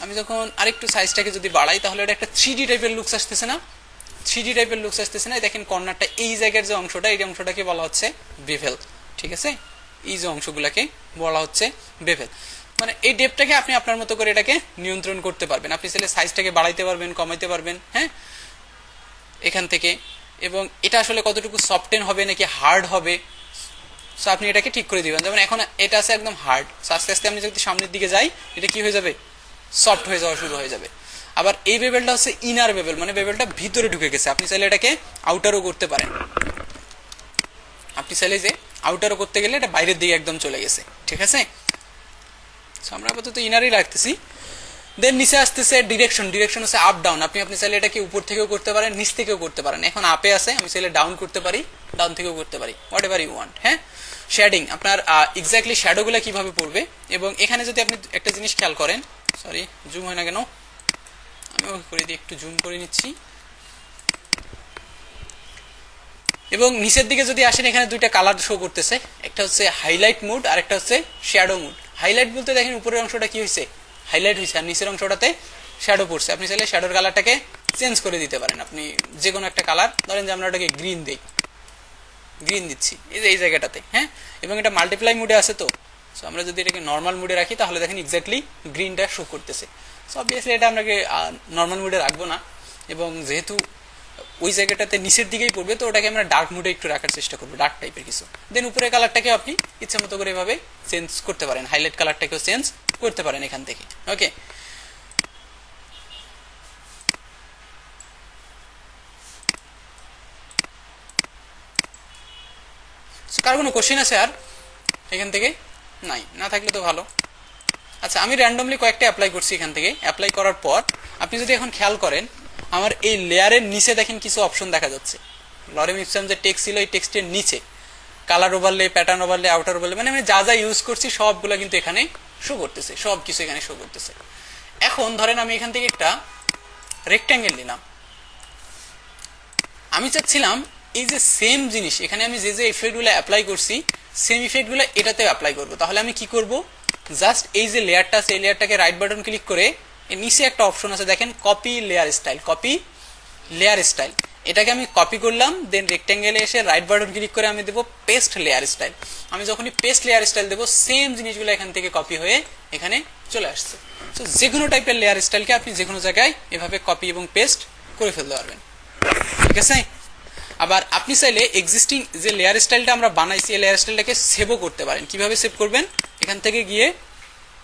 আমি যখন আরেকটু সাইজটাকে যদি বাড়াই তাহলে এটা একটা 3D টাইপের লুকস আসতেছে না? 3D টাইপের লুকস আসতেছে না? দেখেন কর্নারটা, এই জায়গার যে অংশটা, এই অংশটাকে বলা হচ্ছে বেভেল, ঠিক আছে। এই যে অংশগুলোকে বলা হচ্ছে বেভেল। মানে এই ডেপটাকে আপনি আপনার মতো করে এটাকে নিয়ন্ত্রণ করতে পারবেন। আপনি চাইলে সাইজটাকে বাড়াইতে পারবেন, কমাইতে পারবেন, হ্যাঁ, এখান থেকে। এবং এটা আসলে কতটুকু সফটেন হবে নাকি হার্ড হবে, সো আপনি এটাকে ঠিক করে দিবেন। যেমন এখন এটা আছে একদম হার্ড, আস্তে আস্তে আমি যদি সামনের দিকে যাই এটা কি হয়ে যাবে, সফট হয়ে যাওয়া শুরু হয়ে যাবে। আবার এই বেভেলটা হচ্ছে ইনার বেভেল, মানে বেভেলটা ভিতরে ঢুকে গেছে। আপনি চাইলে এটাকে আউটারও করতে পারেন, আপনি চাইলে যে আউটারও করতে গেলে এটা বাইরের দিকে একদম চলে গেছে, ঠিক আছে। আমরা আপাতত ইনারই রাখতেছি। দেন নিচে আসতেছে ডিরেকশন। ডিরেকশন হচ্ছে আপ ডাউন। আপনি চাইলে এটাকে উপর থেকেও করতে পারেন, নিচ থেকেও করতে পারেন। এখন আপে আছে, আমি চাইলে ডাউন করতে পারি, ডাউন থেকেও করতে পারি, হোয়াট এভার ইউ ওয়ান্ট, হ্যাঁ। শেডিং, আপনার এক্স্যাক্টলি শ্যাডোগুলো কিভাবে পড়বে। এবং এখানে যদি আপনি একটা জিনিস খেয়াল করেন, সরি জুম হয় না কেন, আমি ওকে করে দিই, একটু জুম করে নিচ্ছি। এবং নিচের দিকে যদি আসেন, এখানে দুইটা কালার শো করতেছে, একটা হচ্ছে হাইলাইট মুড আর একটা হচ্ছে শ্যাডো মুড। হাইলাইট বলতে দেখেন উপরের অংশটা কি হয়েছে, হাইলাইট হয়েছে, আর নিচের অংশটাতে শ্যাডো পড়ছে। আপনি চাইলে শ্যাডোর কালারটাকে চেঞ্জ করে দিতে পারেন আপনি যে কোনো একটা কালার, ধরেন যে আমরা ওটাকে গ্রিন দিই, গ্রিন দিচ্ছি এই যে এই জায়গাটাতে, হ্যাঁ, এবং এটা মাল্টিপ্লাই মুডে আছে। তো সো আমরা যদি এটাকে নর্মাল মুডে রাখি তাহলে দেখেন এক্স্যাক্টলি গ্রিনটা শো করতেছে। সো অবভিয়াসলি এটা আমরা নর্মাল মুডে রাখবো না, এবং যেহেতু ওই জায়গাটাতে নিচের দিকেই পড়বে তো ওটাকে আমরা ডার্ক মুডে একটু রাখার চেষ্টা করবো, ডার্ক টাইপের কিছু। দেন উপরের কালারটাকে আপনি ইচ্ছা মতো করে এভাবে চেঞ্জ করতে পারেন, হাইলাইট কালারটাকেও চেঞ্জ করতে পারেন এখান থেকে। ওকে, কার কোনো কোশ্চেন আছে আর এখান থেকে? নাই, না থাকলে তো ভালো। আচ্ছা, আমি র্যান্ডমলি কয়েকটা অ্যাপ্লাই করছি এখান থেকে। অ্যাপ্লাই করার পর আপনি যদি এখন খেয়াল করেন আমার এই লেয়ারের নিচে দেখেন কিছু অপশন দেখা যাচ্ছে। লরেম ইপসাম যে টেক্সট ছিল এই টেক্সটের নিচে colour overlay, pattern overlay, outer overlay, মানে আমি যা যা ইউজ করছি সবগুলো কিন্তু এখানে শো করতেছে, সব কিছু এখানে শো করতেছে। এখন ধরেন আমি এখান থেকে একটা রেক্ট্যাঙ্গেল নিলাম, আমি চাচ্ছিলাম এই যে সেম জিনিস এখানে আমি যে যে ইফেক্টগুলো অ্যাপ্লাই করছি সেম ইফেক্টগুলো এটাতেও অ্যাপ্লাই করবো। তাহলে আমি কি করব, জাস্ট এই যে লেয়ারটা আছে এই লেয়ারটাকে রাইট বাটন ক্লিক করে এর নিচে একটা অপশন আছে দেখেন copy layer style, copy layer style, এটাকে আমি কপি করলাম। দেন রেক্ট্যাঙ্গেলে এসে রাইট বাটন ক্লিক করে আমি দেবো পেস্ট লেয়ার স্টাইল। আমি যখনই পেস্ট লেয়ার স্টাইল দেবো সেম জিনিসগুলো এখান থেকে কপি হয়ে এখানে চলে আসছে। তো যে কোনো টাইপের লেয়ার স্টাইলকে আপনি যে কোনো জায়গায় এভাবে কপি এবং পেস্ট করে ফেলতে পারবেন, ঠিক আছে। আবার আপনি চাইলে এক্সিস্টিং যে লেয়ার স্টাইলটা আমরা বানাইছি এই লেয়ার স্টাইলটাকে সেভও করতে পারেন। কিভাবে সেভ করবেন, এখান থেকে গিয়ে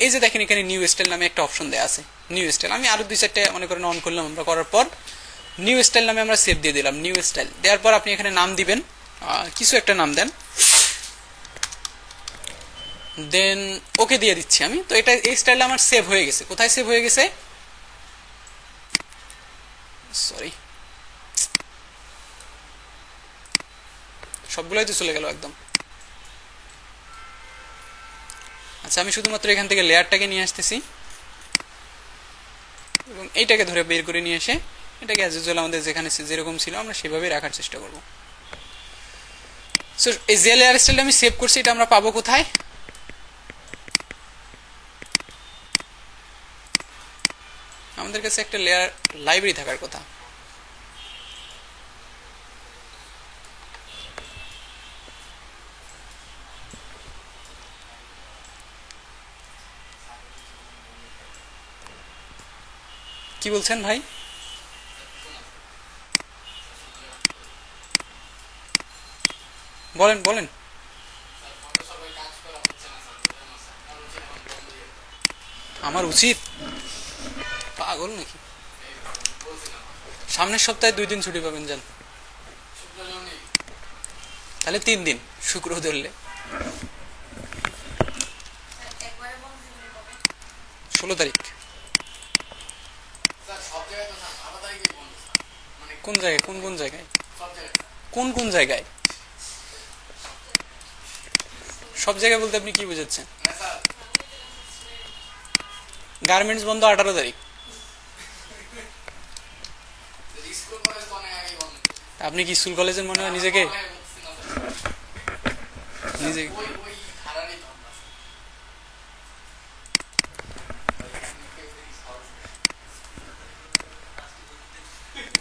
এই যে দেখেন এখানে নিউ স্টাইল নামে একটা অপশন দেওয়া আছে, নিউ স্টাইল আমি আরো 2-4টা মনে করেন অন করলাম, আমরা করার পর নিউ স্টাইল নামে আমরা সেভ দিয়ে দিলাম। নিউ স্টাইল দেওয়ার পর আপনি এখানে নাম দিবেন, কিছু একটা নাম দেন, দেন ওকে দিয়ে দিচ্ছি আমি। তো এটা এই স্টাইলটা আমার সেভ হয়ে গেছে। কোথায় সেভ হয়ে গেছে, সরি সবগুলোই তো চলে গেল একদম। আচ্ছা, আমি শুধুমাত্র এখান থেকে লেয়ারটাকে নিয়ে আসতেছি এবং এইটাকে ধরে বের করে নিয়ে এসে এটাকে অ্যাজ ইউজুয়াল আমাদের যেখানে যেরকম ছিল আমরা সেভাবেই রাখার চেষ্টা করব। সো এই যে লেয়ার স্টাইলটা আমি সেভ করছি এটা আমরা পাবো কোথায়, আমাদের কাছে একটা লেয়ার লাইব্রেরি থাকার কথা। কি বলছেন ভাই? বলেন বলেন। আমার উচিত, পাগল নাকি? সামনের সপ্তাহে 2 দিন ছুটি পাবেন, যান। তাহলে 3 দিন, শুক্র ধরলে 16 তারিখ। কোন জায়গায়, কোন কোন জায়গায়, কোন কোন জায়গায়? সব জায়গায় বলতে আপনি কি বুঝাচ্ছেন? গার্মেন্টস বন্ধ 18 তারিখ। আপনি কি স্কুল কলেজের মনে হয় নিজেকে? নিজে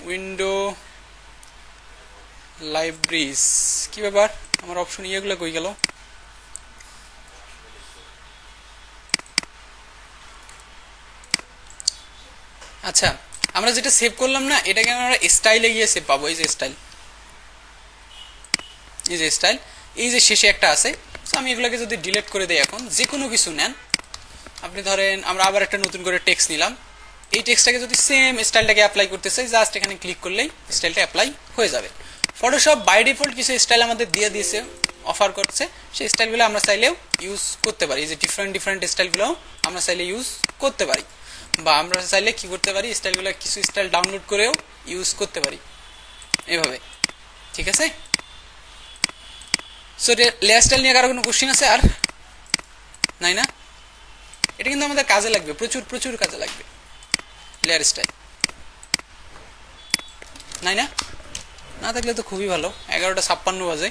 উইন্ডো লাইব্রেরিজ কি ব্যাপার, আমার অপশন ইয়েগুলো কই গেল? আচ্ছা, আমরা যেটা সেভ করলাম না এটাকে আমরা স্টাইলে গিয়ে সেভ পাবো। এই যে স্টাইল, এই যে স্টাইল, এই যে শেষে একটা আছে। আমি এগুলোকে যদি ডিলিট করে দিই, এখন যে কোনো কিছু নেন আপনি, ধরেন আমরা আবার একটা নতুন করে টেক্সট নিলাম, এই টেক্সটটাকে যদি সেম স্টাইলটাকে অ্যাপ্লাই করতে চাই জাস্ট এখানে ক্লিক করলেই স্টাইলটা অ্যাপ্লাই হয়ে যাবে। ফটোশপ বাই ডিফল্ট কিছু স্টাইল আমাদের দিয়ে দিয়েছে, অফার করছে, সেই স্টাইলগুলো আমরা চাইলেও ইউজ করতে পারি। এই যে ডিফারেন্ট ডিফারেন্ট স্টাইলগুলো আমরা চাইলে ইউজ করতে পারি, বা আমরা চাইলে কি করতে পারি স্টাইলগুলো কিছু স্টাইল ডাউনলোড করেও ইউজ করতে পারি এভাবে, ঠিক আছে। সো লেয়ার স্টাইল নিয়ে কারো কোনো কোশ্চেন আছে আর? নাই না? এটা কিন্তু আমাদের কাজে লাগবে, প্রচুর প্রচুর কাজে লাগবে লেয়ার স্টাইল। নাই না? না থাকলে তো খুবই ভালো। 11:56 বাজে।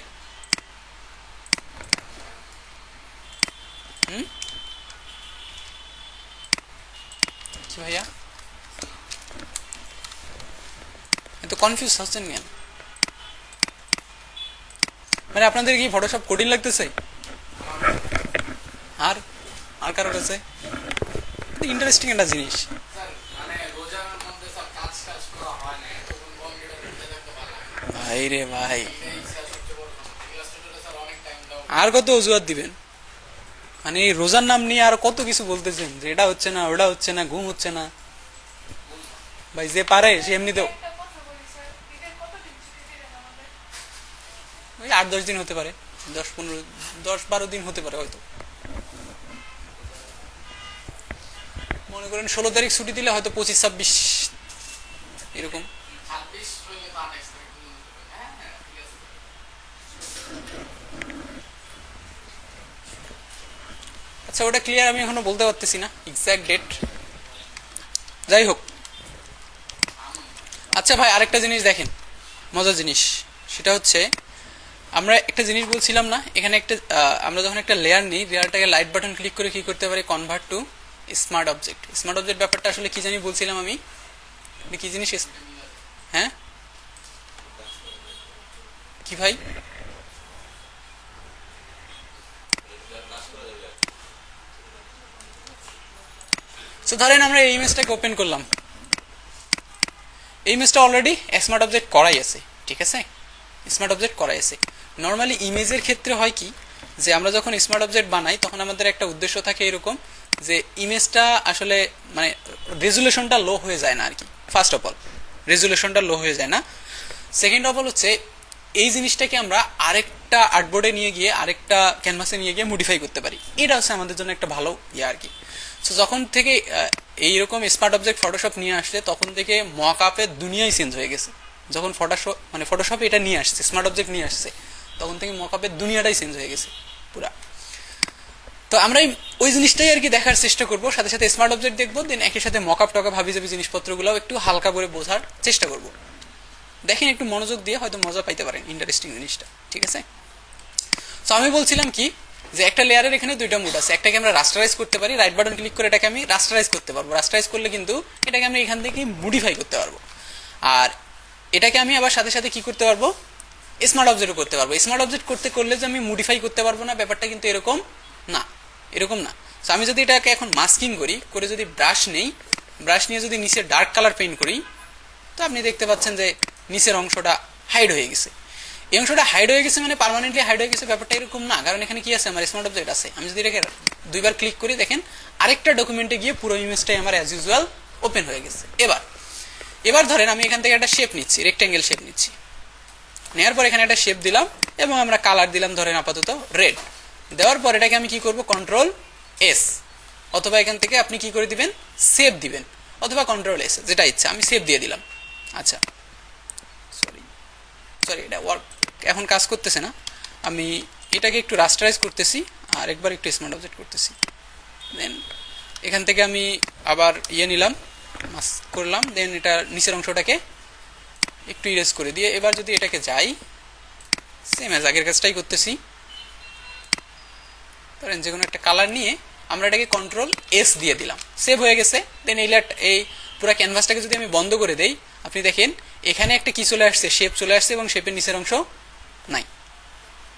কি ভাইয়া? কনফিউজ হচ্ছেন কেন? মানে আপনাদের কি ফটোশপ কঠিন লাগতেছে? আর আর কারো কাছে ইন্টারেস্টিং একটা জিনিস। ভাই রে ভাই, আর কত অজুহাত দিবেন? মানে এই রোজার নাম নিয়ে আর কত কিছু বলতেছেন যে এটা হচ্ছে না, ওটা হচ্ছে না, ঘুম হচ্ছে না। ভাই যে পারে সে এমনিতেও ওই 8-10 দিন হতে পারে, 10-15, 10-12 দিন হতে পারে হয়তো। মনে করেন 16 তারিখ ছুটি দিলে হয়তো 25-26 এরকম। আচ্ছা ওটা ক্লিয়ার আমি এখনো বলতে পারতেছি না এক্সাক্ট ডেট, যাই হোক। আচ্ছা ভাই আরেকটা জিনিস দেখেন, মজার জিনিস, সেটা হচ্ছে আমরা একটা জিনিস বলছিলাম না, এখানে একটা আমরা যখন একটা লেয়ার নিই, লেয়ারটাকে লাইট বাটন ক্লিক করে কি করতে পারি, convert to smart object. Smart object ব্যাপারটা আসলে কি জানি বলছিলাম আমি, কি জিনিস? হ্যাঁ কি ভাই? তো ধরেন আমরা এই ইমেজটাকে ওপেন করলাম, এই ইমেজটা অলরেডি স্মার্ট অবজেক্ট করাই আছে, ঠিক আছে, স্মার্ট অবজেক্ট করাই আছে। নর্মালি ইমেজের ক্ষেত্রে হয় কি, যে আমরা যখন স্মার্ট অবজেক্ট বানাই তখন আমাদের একটা উদ্দেশ্য থাকে এরকম যে ইমেজটা আসলে মানে রেজুলেশনটা লো হয়ে যায় না আর কি। ফার্স্ট অফ অল রেজুলেশনটা লো হয়ে যায় না। সেকেন্ড অফ অল হচ্ছে এই জিনিসটাকে আমরা আরেকটা আর্টবোর্ডে নিয়ে গিয়ে, আরেকটা ক্যানভাসে নিয়ে গিয়ে মডিফাই করতে পারি। এটা হচ্ছে আমাদের জন্য একটা ভালো ইয়ে আর কি। সো যখন থেকে এইরকম স্মার্ট অবজেক্ট ফটোশপ নিয়ে আসছে তখন থেকে মক আপের দুনিয়াই চেঞ্জ হয়ে গেছে। যখন ফটোশপ মানে ফটোশপ এটা নিয়ে আসছে, স্মার্ট অবজেক্ট নিয়ে আসছে, তখন থেকে মক আপের দুনিয়াটাই চেঞ্জ হয়ে গেছে পুরা। তো আমরা ওই জিনিসটাই আর কি দেখার চেষ্টা করবো, সাথে সাথে স্মার্ট অবজেক্ট দেখবো, দেন একই সাথে মক আপ টক আপ হাবি জাবি জিনিসপত্রগুলো একটু হালকা করে বোঝার চেষ্টা করবো। দেখেন একটু মনোযোগ দিয়ে হয়তো মজা পাইতে পারেন, ইন্টারেস্টিং জিনিসটা, ঠিক আছে। তো আমি বলছিলাম কি, যে একটা লেয়ারের এখানে দুইটা মুড আছে, একটাকে আমরা রাস্টারাইজ করতে পারি, রাইট বাটন ক্লিক করে এটাকে আমি রাস্টারাইজ করতে পারবো। রাস্টারাইজ করলে কিন্তু এটাকে আমি এখান থেকে মডিফাই করতে পারবো, আর এটাকে আমি আবার সাথে সাথে কি করতে পারবো, স্মার্ট অবজেক্টও করতে পারবো। স্মার্ট অবজেক্ট করতে করলে যে আমি মডিফাই করতে পারবো না, ব্যাপারটা কিন্তু এরকম না, এরকম না। তো আমি যদি এটাকে এখন মাস্কিং করি, করে যদি ব্রাশ নেই, ব্রাশ নিয়ে যদি নিচে ডার্ক কালার পেইন্ট করি, তো আপনি দেখতে পাচ্ছেন যে নিচের অংশটা হাইড হয়ে গেছে। এই অংশটা হাইড হয়ে গেছে মানে পার্মানেন্টলি হাইড হয়ে গেছে, ব্যাপারটা এরকম না, কারণ এখানে কি আছে, আমার স্মার্ট অবজেক্ট আছে। আমি যদি এটাকে দুইবার ক্লিক করি, দেখেন আরেকটা ডকুমেন্টে গিয়ে পুরো ইমেজটাই আমার অ্যাজ ইউজুয়াল ওপেন হয়ে গেছে। এবার ধরেন আমি এখান থেকে একটা শেপ নিচ্ছি, রেক্ট্যাঙ্গেল শেপ নিচ্ছি, নেওয়ার পর এখানে একটা শেপ দিলাম এবং আমরা কালার দিলাম ধরেন আপাতত রেড। দেওয়ার পর এটাকে আমি কি করব, কন্ট্রোল এস, অথবা এখান থেকে আপনি কি করে দিবেন, সেভ দিবেন, অথবা কন্ট্রোল এস, যেটা ইচ্ছা। আমি সেভ দিয়ে দিলাম। আচ্ছা সরি এটা ওয়ার্ক এখন কাজ করতেছে না। আমি এটাকে একটু রাস্টারাইজ করতেছি আর একবার একটু স্মার্ট অবজেক্ট করতেছি। দেন এখান থেকে আমি আবার ইয়ে নিলাম, মাস্ক করলাম, দেন এটা নিচের অংশটাকে একটু ইরেজ করে দিয়ে এবার যদি এটাকে যাই, সেম অ্যাজ আগের কাজটাই করতেছি। ধরেন যে কোনো একটা কালার নিয়ে আমরা এটাকে কন্ট্রোল এস দিয়ে দিলাম, সেভ হয়ে গেছে। দেন এই পুরো ক্যানভাসটাকে যদি আমি বন্ধ করে দেই, আপনি দেখেন এখানে একটা কি চলে আসছে, শেপ চলে আসছে এবং শেপের নিচের অংশ নাই।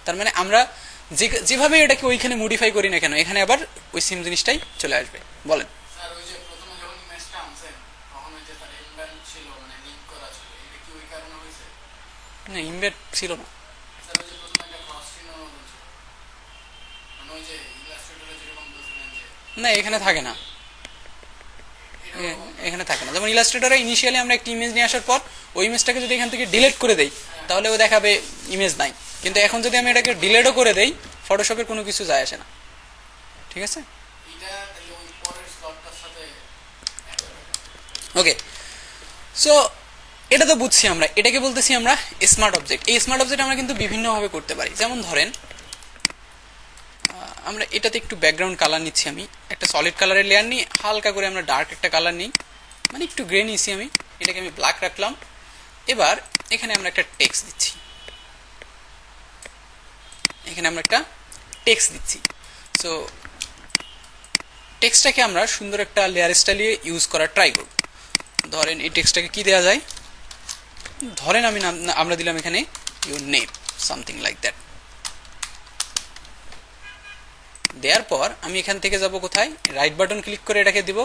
তার মানে আমরা যেভাবে এটাকে ওইখানে মডিফাই করি না কেন, এখানে আবার ওই সেম জিনিসটাই চলে আসবে। বলেন না, ইমবেড ছিল না, না এখানে থাকে না, এখানে থাকে না। যেমন ইলাস্ট্রেটরে ইনিশিয়ালি আমরা একটা ইমেজ নিয়ে আসার পর ওই ইমেজটাকে যদি এখান থেকে ডিলিট করে দেই, তাহলে ও দেখাবে ইমেজ নাই। কিন্তু এখন যদি আমি এটাকে ডিলিটও করে দেই, ফটোশপের কোনো কিছু যায় আসে না, ঠিক আছে। ওকে, সো এটা তো বুঝছি আমরা, এটাকে বলতেছি আমরা স্মার্ট অবজেক্ট। এই স্মার্ট অবজেক্ট আমরা কিন্তু বিভিন্নভাবে করতে পারি। যেমন ধরেন আমরা এটাতে একটু ব্যাকগ্রাউন্ড কালার নিচ্ছি, আমি একটা সলিড কালারের লেয়ার নিই, হালকা করে আমরা ডার্ক একটা কালার নিই, মানে একটু গ্রে নিয়েছি আমি, এটাকে আমি ব্ল্যাক রাখলাম। এবার এখানে আমরা একটা টেক্সট দিচ্ছি, এখানে আমরা একটা টেক্সট দিচ্ছি। সো টেক্সটটাকে আমরা সুন্দর একটা লেয়ার স্টাইলে ইউজ করার ট্রাই করব। ধরেন এই টেক্সটটাকে কি দেওয়া যায়, ধরেন আমি নাম আমরা দিলাম এখানে your name something like that. দেওয়ার পর আমি এখান থেকে যাব কোথায়, রাইট বাটন ক্লিক করে এটাকে দিব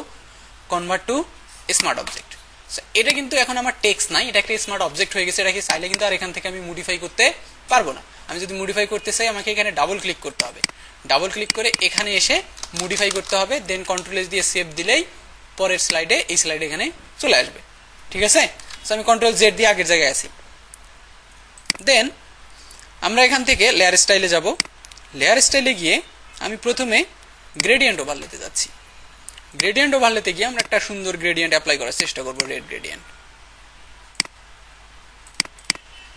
কনভার্ট টু স্মার্ট অবজেক্ট। এটা কিন্তু এখন আমার টেক্সট নাই, এটা একটা স্মার্ট অবজেক্ট হয়ে গেছে। এটাকে চাইলে কিন্তু আর এখান থেকে আমি মডিফাই করতে পারবো না। আমি যদি মডিফাই করতে চাই আমাকে এখানে ডাবল ক্লিক করতে হবে, ডাবল ক্লিক করে এখানে এসে মডিফাই করতে হবে, দেন কন্ট্রোল এস দিয়ে সেভ দিলেই পরের স্লাইডে এই স্লাইডে এখানে চলে আসবে। ঠিক আছে, সো আমি কন্ট্রোল জেড দিয়ে আগের জায়গায় আছি। দেন আমরা এখান থেকে লেয়ার স্টাইলে যাব। লেয়ার স্টাইলে গিয়ে আমি প্রথমে গ্রেডিয়েন্ট ওভারলেতে যাচ্ছি। গ্রেডিয়েন্ট ওভারলেতে গিয়ে আমরা একটা সুন্দর গ্রেডিয়েন্ট অ্যাপ্লাই করার চেষ্টা করব, red gradient.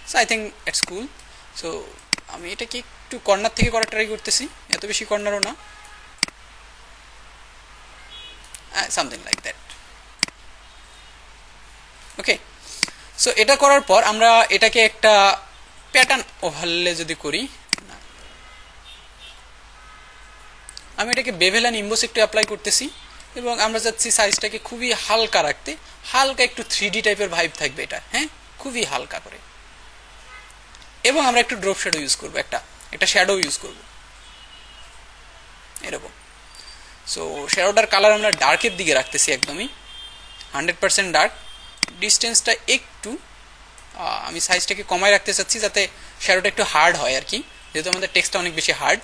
So I think it's cool. So আমি এটাকে একটু কর্নার থেকে করার ট্রাই করতেছি, এত বেশি কর্নারও না, something like that. Okay, so এটা করার পর আমরা এটাকে একটা প্যাটার্ন ওভারলে যদি করি, আমি এটাকে বেভেল অ্যান্ড ইমবোস একটু অ্যাপ্লাই করতেছি এবং আমরা চাচ্ছি সাইজটাকে খুবই হালকা রাখতে, হালকা একটু 3D টাইপের ভাইব থাকবে এটা, হ্যাঁ, খুবই হালকা করে। এবং আমরা একটু ড্রপ শ্যাডো ইউজ করবো, একটা শ্যাডো ইউজ করব এরকম। সো শ্যাডোটার কালার আমরা ডার্কের দিকে রাখতেছি, একদমই 100% ডার্ক। ডিস্টেন্সটা একটু আমি সাইজটাকে কমায় রাখতে চাচ্ছি যাতে শ্যাডোটা একটু হার্ড হয় আর কি, যেহেতু আমাদের টেক্সটটা অনেক বেশি হার্ড।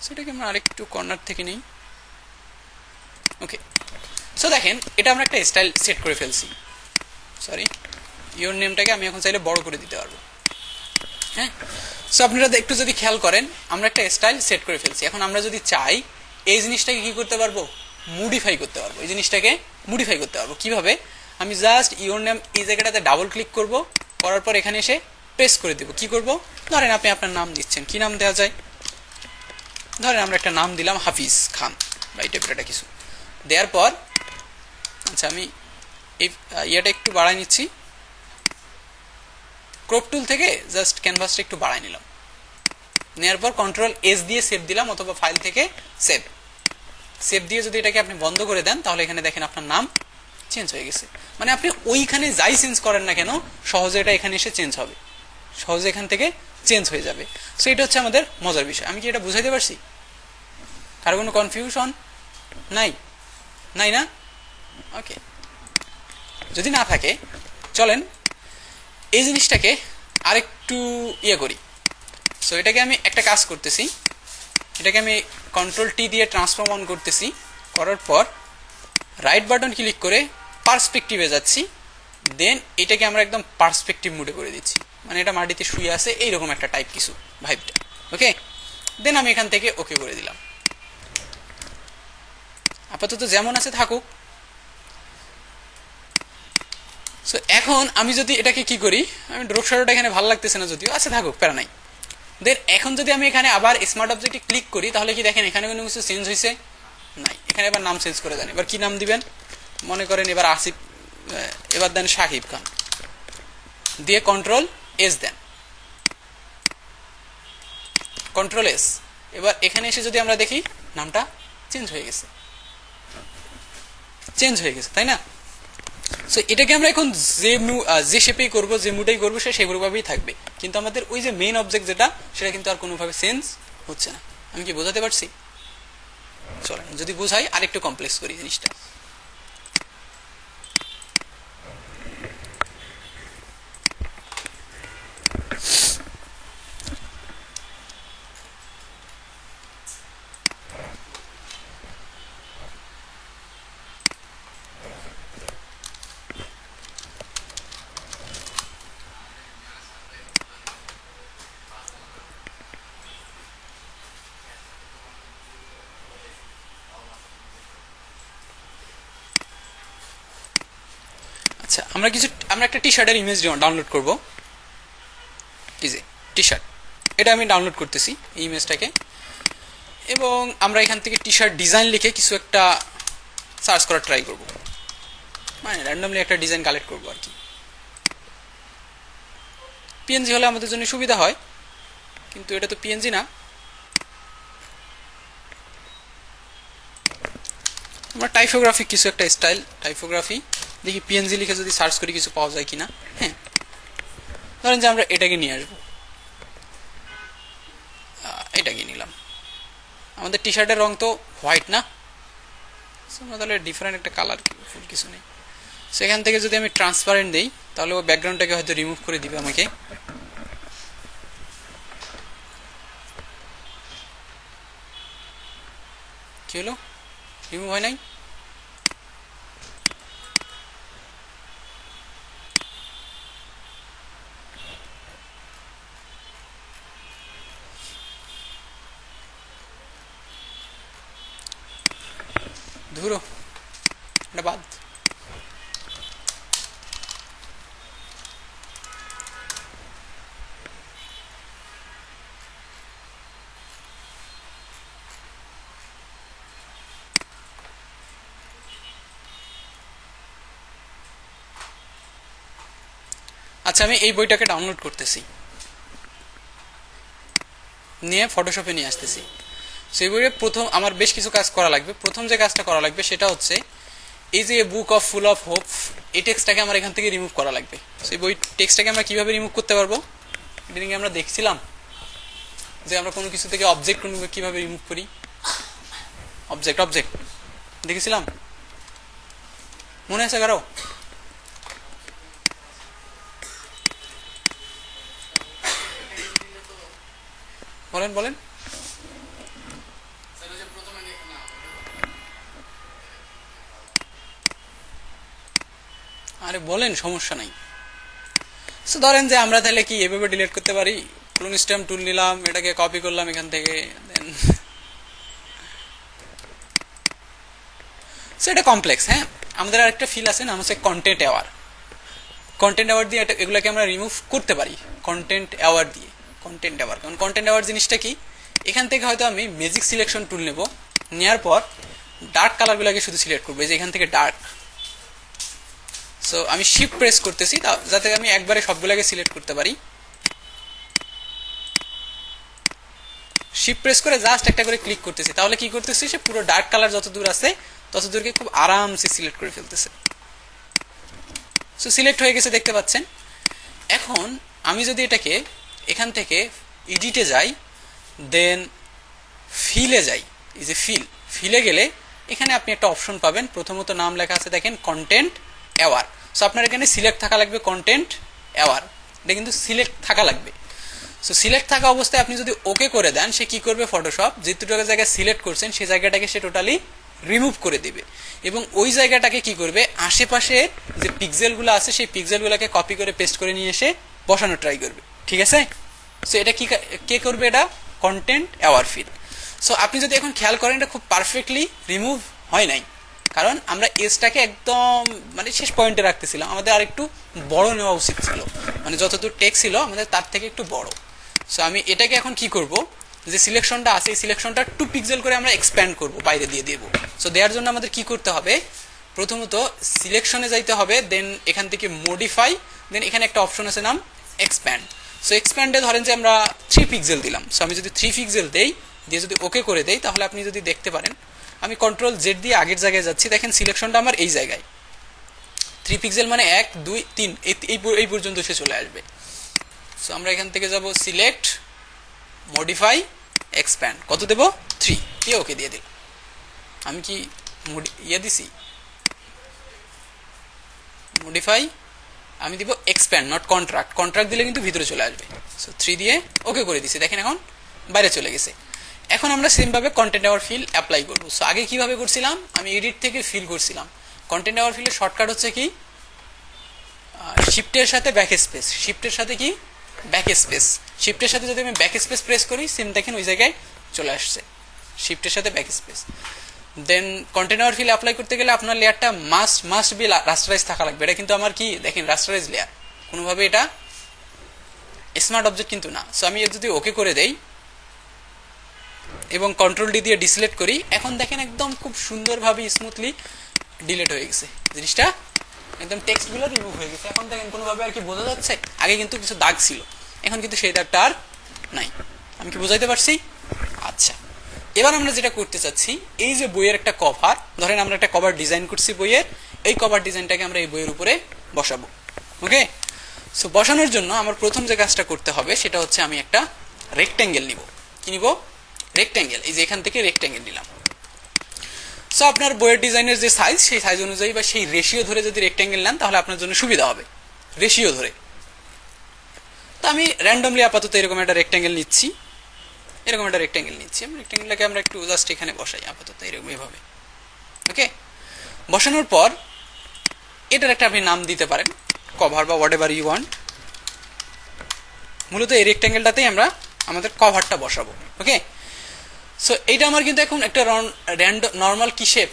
সেটাকে আমরা আরেকটু কর্নার থেকে নিই। ওকে, সো দেখেন এটা আমরা একটা স্টাইল সেট করে ফেলছি। সরি, ইওর নেমটাকে আমি এখন চাইলে বড় করে দিতে পারবো। হ্যাঁ, সো আপনারা একটু যদি খেয়াল করেন আমরা একটা স্টাইল সেট করে ফেলছি। এখন আমরা যদি চাই এই জিনিসটাকে কি করতে পারবো, মডিফাই করতে পারবো। এই জিনিসটাকে মডিফাই করতে পারবো কিভাবে, আমি জাস্ট ইওর নেম এই জায়গাটাতে ডাবল ক্লিক করব, করার পর এখানে এসে প্রেস করে দেবো। কি করব, ধরেন আপনি আপনার নাম দিচ্ছেন, কি নাম দেওয়া যায়, ধরেন আমরা একটা নাম দিলাম হাফিজ খান বা এই টাইপের একটা কিছু। দেওয়ার পর আচ্ছা আমি এই ইয়েটা একটু বাড়াই নিচ্ছি, ক্রপ টুল থেকে জাস্ট ক্যানভাসটা একটু বাড়াই নিলাম। নেওয়ার পর কন্ট্রোল এস দিয়ে সেভ দিলাম, অথবা ফাইল থেকে সেভ দিয়ে যদি এটাকে আপনি বন্ধ করে দেন তাহলে এখানে দেখেন আপনার নাম চেঞ্জ হয়ে গেছে। মানে আপনি ওইখানে যাই চেঞ্জ করেন না কেন সহজে এটা এখানে এসে চেঞ্জ হবে, সহজে এখান থেকে চেঞ্জ হয়ে যাবে। সো এটা হচ্ছে আমাদের মজার বিষয়। আমি কি এটা বুঝাইতে পারছি? কারো কোনো কনফিউশন নাই? নাই না? ওকে, যদি না থাকে চলেন এই জিনিসটাকে আরেকটু ইয়ে করি। সো এটাকে আমি একটা কাজ করতেছি, এটাকে আমি কন্ট্রোল টি দিয়ে ট্রান্সফর্ম অন করতেছি, করার পর রাইট বাটন ক্লিক করে পার্সপেক্টিভে যাচ্ছি, দেন এটাকে আমরা একদম পার্সপেক্টিভ মুডে করে দিচ্ছি। মানে এটা মাটিতে শুয়ে আছে এইরকম একটা টাইপ কিছু ভাইবটা। ওকে, দেন আমি এখান থেকে ওকে করে দিলাম। আপাতত যেমন আছে থাকুক। সো এখন আমি যদি এটাকে কি করি, আমি ড্রপ শ্যাডোটা এখানে ভালো লাগতেছে না যদিও, আচ্ছা থাকুক, প্যারা নাই। দেন এখন যদি আমি এখানে আবার স্মার্ট অবজেক্টে ক্লিক করি তাহলে কি দেখেন এখানে কোনো কিছু চেঞ্জ হয়েছে? নাই। এখানে এবার নাম চেঞ্জ করে দেন। এবার কি নাম দিবেন, মনে করেন এবার আসিফ, এবার দেন শাকিব খান, দিয়ে কন্ট্রোল এস দেন, কন্ট্রোল এস। এবার এখানে এসে যদি আমরা দেখি নামটা চেঞ্জ হয়ে গেছে, তাই না? সো এটাকে আমরা এখন যে শেপেই করবো, যে মুডেই করবো সে সেগুলোভাবেই থাকবে, কিন্তু আমাদের ওই যে মেইন অবজেক্ট যেটা সেটা কিন্তু আর কোনোভাবে চেঞ্জ হচ্ছে না। আমি কি বোঝাতে পারছি? চলেন যদি বোঝাই আরেকটু কমপ্লেক্স করি জিনিসটা। আচ্ছা আমরা একটা টি শার্টের ইমেজ ডাউনলোড করবো। এই যে টি শার্ট, এটা আমি ডাউনলোড করতেছি এই ইমেজটাকে, এবং আমরা এখান থেকে টি শার্ট ডিজাইন লিখে কিছু একটা সার্চ করার ট্রাই করবো, মানে র্যান্ডমলি একটা ডিজাইন কালেক্ট করবো আর কি। পিএনজি হলে আমাদের জন্য সুবিধা হয়, কিন্তু এটা তো পিএনজি না। আমরা টাইপোগ্রাফিক কিছু একটা স্টাইল, টাইপোগ্রাফি দেখি পিএনজি লিখে যদি সার্চ করি কিছু পাওয়া যায় কিনা। হ্যাঁ, ধরেন যে আমরা এটাকে নিয়ে আসবো, এটাকে নিলাম। আমাদের টি শার্টের রং তো হোয়াইট না, আমরা তাহলে ডিফারেন্ট একটা কালার, কিছু নেই। সেখান থেকে যদি আমি ট্রান্সপারেন্ট দিই তাহলে ও ব্যাকগ্রাউন্ডটাকে হয়তো রিমুভ করে দিবে আমাকে। কি হলো, রিমুভ হয় নাই? ধুরো, এটা বাদ। আচ্ছা, আমি এই বইটাকে ডাউনলোড করতেছি, নিয়ে ফটোশপে নিয়ে আসতেছি। সেই বইয়ে প্রথম আমার বেশ কিছু কাজ করা লাগবে। প্রথম যে কাজটা করা লাগবে সেটা হচ্ছে এই যে book of full of hope, এই টেক্সটটাকে আমার এখান থেকে রিমুভ করা লাগবে। সেই বই টেক্সটটাকে আমরা কিভাবে রিমুভ করতে পারবো, এটা নিয়ে আমরা দেখছিলাম যে আমরা কোনো কিছু থেকে অবজেক্ট কিভাবে রিমুভ করি। অবজেক্ট দেখেছিলাম, মনে আছে কারো? বলেন বলেন। আরে বলেন, সমস্যা নাই। সো ধরেন যে আমরা তাহলে কি এভাবে ডিলিট করতে পারি, ক্লোন স্ট্যাম্প টুল নিলাম, এটাকে কপি করলাম এখান থেকে, দেন সো এটা কমপ্লেক্স। হ্যাঁ, আমাদের আরেকটা ফিল আছে না, হচ্ছে কন্টেন্ট অ্যাওয়ার। কন্টেন্ট অ্যাওয়ার দিয়ে এগুলোকে আমরা রিমুভ করতে পারি কন্টেন্ট অ্যাওয়ার দিয়ে। কন্টেন্ট অ্যাওয়ার, কারণ কন্টেন্ট অ্যাওয়ার জিনিসটা কি, এখান থেকে হয়তো আমি ম্যাজিক সিলেকশন টুল নেব, নেওয়ার পর ডার্ক কালারগুলোকে শুধু সিলেক্ট করবো, এই যে এখান থেকে ডার্ক। সো আমি শিফট প্রেস করতেছি যাতে আমি একবারে সবগুলোকে সিলেক্ট করতে পারি। শিফট প্রেস করে জাস্ট একটা করে ক্লিক করতেছি, তাহলে কি করতেছি, সে পুরো ডার্ক কালার যত দূর আছে তত দূরকে খুব আরামসে সিলেক্ট করে ফেলতেছে। সো সিলেক্ট হয়ে গেছে, দেখতে পাচ্ছেন। এখন আমি যদি এটাকে এখান থেকে এডিটে যাই, দেন ফিলে যাই, এই যে ফিলে গেলে এখানে আপনি একটা অপশন পাবেন। প্রথমত নাম লেখা আছে দেখেন, কন্টেন্ট অ্যাওয়ার। সো আপনার এখানে সিলেক্ট থাকা লাগবে কন্টেন্ট অ্যাওয়ার, এটা কিন্তু সিলেক্ট থাকা লাগবে। সো সিলেক্ট থাকা অবস্থায় আপনি যদি ওকে করে দেন, সে কি করবে, ফটোশপ যেটুকু জায়গায় সিলেক্ট করছেন সেই জায়গাটাকে সে টোটালি রিমুভ করে দিবে, এবং ওই জায়গাটাকে কি করবে, আশেপাশে যে পিক্সেলগুলো আছে সেই পিক্সেলগুলোকে কপি করে পেস্ট করে নিয়ে এসে বসানো ট্রাই করবে। ঠিক আছে? সো এটা কি কে করবে, এটা কন্টেন্ট অ্যাওয়ার ফিল। সো আপনি যদি এখন খেয়াল করেন, এটা খুব পারফেক্টলি রিমুভ হয় নাই, কারণ আমরা এজটাকে একদম মানে শেষ পয়েন্টে রাখতেছিলাম। আমাদের আর একটু বড় নেওয়া উচিত ছিল, মানে যতদূর টেক্সট ছিল আমাদের তার থেকে একটু বড়। সো আমি এটাকে এখন কি করব, যে সিলেকশনটা আছে এই সিলেকশনটা 2 পিক্সেল করে আমরা এক্সপ্যান্ড করব, বাইরে দিয়ে দেবো। সো দেওয়ার জন্য আমাদের কি করতে হবে, প্রথমত সিলেকশনে যাইতে হবে, দেন এখান থেকে মডিফাই, দেন এখানে একটা অপশন আছে নাম এক্সপ্যান্ড। সো এক্সপ্যান্ডে ধরেন যে আমরা 3 পিক্সেল দিলাম। সো আমি যদি 3 পিক্সেল দেই, দিয়ে যদি ওকে করে দেই, তাহলে আপনি যদি দেখতে পারেন আমি কন্ট্রোল জেড দিয়ে আগের জায়গায় যাচ্ছি, দেখেন সিলেকশনটা আমার এই জায়গায় 3 পিক্সেল মানে 1 2 3 এই পর্যন্ত সে চলে আসবে। সো আমরা এখান থেকে যাব সিলেক্ট, মডিফাই, এক্সপ্যান্ড, কত দেব, 3 দিয়ে ওকে দিয়ে দিলাম। আমি কি দিছি মডিফাই, আমি দিব এক্সপ্যান্ড নট কন্ট্রাক্ট দিলে কিন্তু ভিতরে চলে আসবে। সো 3 দিয়ে ওকে করে দিছি, দেখেন এখন বাইরে চলে গেছে। এখন আমরা সেম ভাবে কন্টেন্ট অ্যাওয়ার ফিল অ্যাপ্লাই করব। সো আগে কিভাবে করছিলাম, আমি এডিট থেকে ফিল করছিলাম। কন্টেন্ট অ্যাওয়ার ফিলের শর্টকাট হচ্ছে কি, শিফটের সাথে ব্যাক স্পেস, শিফটের সাথে কি ব্যাক স্পেস, শিফটের সাথে যদি আমি ব্যাক স্পেস প্রেস করি, সেম দেখেন ওই জায়গায় চলে আসছে, শিফটের সাথে ব্যাক স্পেস। দেন কন্টেন্ট অ্যাওয়ার ফিল অ্যাপ্লাই করতে গেলে আপনার লেয়ারটা মাস্ট বি রাস্টারাইজ থাকা লাগবে। এটা কিন্তু আমার কি দেখেন রাস্টারাইজ লেয়ার, কোনোভাবে এটা স্মার্ট অবজেক্ট কিন্তু না। সো আমি যদি ওকে করে দেই এবং কন্ট্রোল ডি দিয়ে ডিসিলেক্ট করি, এখন দেখেন একদম খুব সুন্দরভাবে স্মুথলি ডিলিট হয়ে গেছে জিনিসটা, একদম টেক্সটগুলো রিমুভ হয়ে গেছে। এখন দেখেন কোনোভাবে আর কি বোঝা যাচ্ছে, আগে কিন্তু কিছু দাগ ছিল, এখন কিন্তু সেই দাগটা আর নাই। আমি কি বোঝাইতে পারছি? আচ্ছা, এবার আমরা যেটা করতে চাচ্ছি, এই যে বইয়ের একটা কভার, ধরেন আমরা একটা কভার ডিজাইন করছি বইয়ের, এই কভার ডিজাইনটাকে আমরা এই বইয়ের উপরে বসাবো। ওকে, সো বসানোর জন্য আমার প্রথম যে কাজটা করতে হবে সেটা হচ্ছে আমি একটা রেক্ট্যাঙ্গেল নিব। কি নিব? রেক্ট্যাঙ্গেল। এই যে এখান থেকে রেক্ট্যাঙ্গেল নিলাম। সো আপনার বইয়ের ডিজাইনের যে সাইজ, সেই সাইজ অনুযায়ী বা সেই রেশিও ধরে যদি রেক্ট্যাঙ্গেল নেন তাহলে আপনার জন্য সুবিধা হবে, রেশিও ধরে। তো আমি র্যান্ডমলি আপাতত এরকম একটা রেক্ট্যাঙ্গেল নিচ্ছি, এরকম একটা রেক্ট্যাঙ্গেল নিচ্ছি। রেক্ট্যাঙ্গেলটাকে আমরা একটু জাস্ট এখানে বসাই আপাতত এরকম এভাবে। ওকে, বসানোর পর এটার একটা আপনি নাম দিতে পারেন, কভার বা হোয়াট এভার ইউ ওয়ান্ট। মূলত এই রেক্ট্যাঙ্গেলটাতেই আমরা আমাদের কভারটা বসাবো। ওকে, সো এইটা আমার কিন্তু এখন একটা নর্মাল কি শেপ,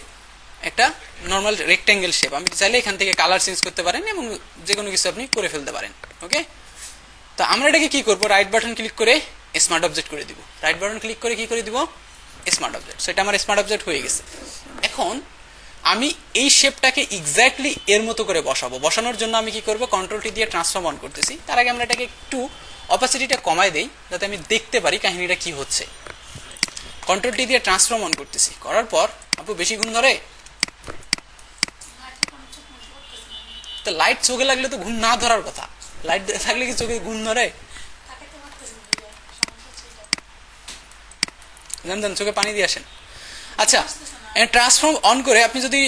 একটা নর্মাল রেক্ট্যাঙ্গেল শেপ। আমি চাইলে এখান থেকে কালার চেঞ্জ করতে পারেন এবং যে কোনো কিছু আপনি করে ফেলতে পারেন। ওকে, তো আমরা এটাকে কি করবো, রাইট বাটন ক্লিক করে স্মার্ট অবজেক্ট করে দিব। রাইট বাটন ক্লিক করে কি করে দিব? Smart object. সো এটা আমার স্মার্ট অবজেক্ট হয়ে গেছে। এখন আমি এই শেপটাকে এক্স্যাক্টলি এর মতো করে বসাবো। বসানোর জন্য আমি কি করব, কন্ট্রোল টি দিয়ে ট্রান্সফর্ম অন করতেছি। তার আগে আমরা এটাকে একটু অপাসিটিটা কমায় দেই যাতে আমি দেখতে পারি কাহিনীটা কি হচ্ছে। কন্ট্রোল টি দিয়ে ট্রান্সফর্ম অন করতেছি, করার পর আপু বেশি ঘুম ধরে? তো লাইট চোখে লাগলে তো ঘুম না ধরার কথা, লাইট থাকলে কি চোখে ঘুম ধরে? জান চোখে পানি দিয়ে আসেন। আচ্ছা, ট্রান্সফর্ম অন করে আপনি যদি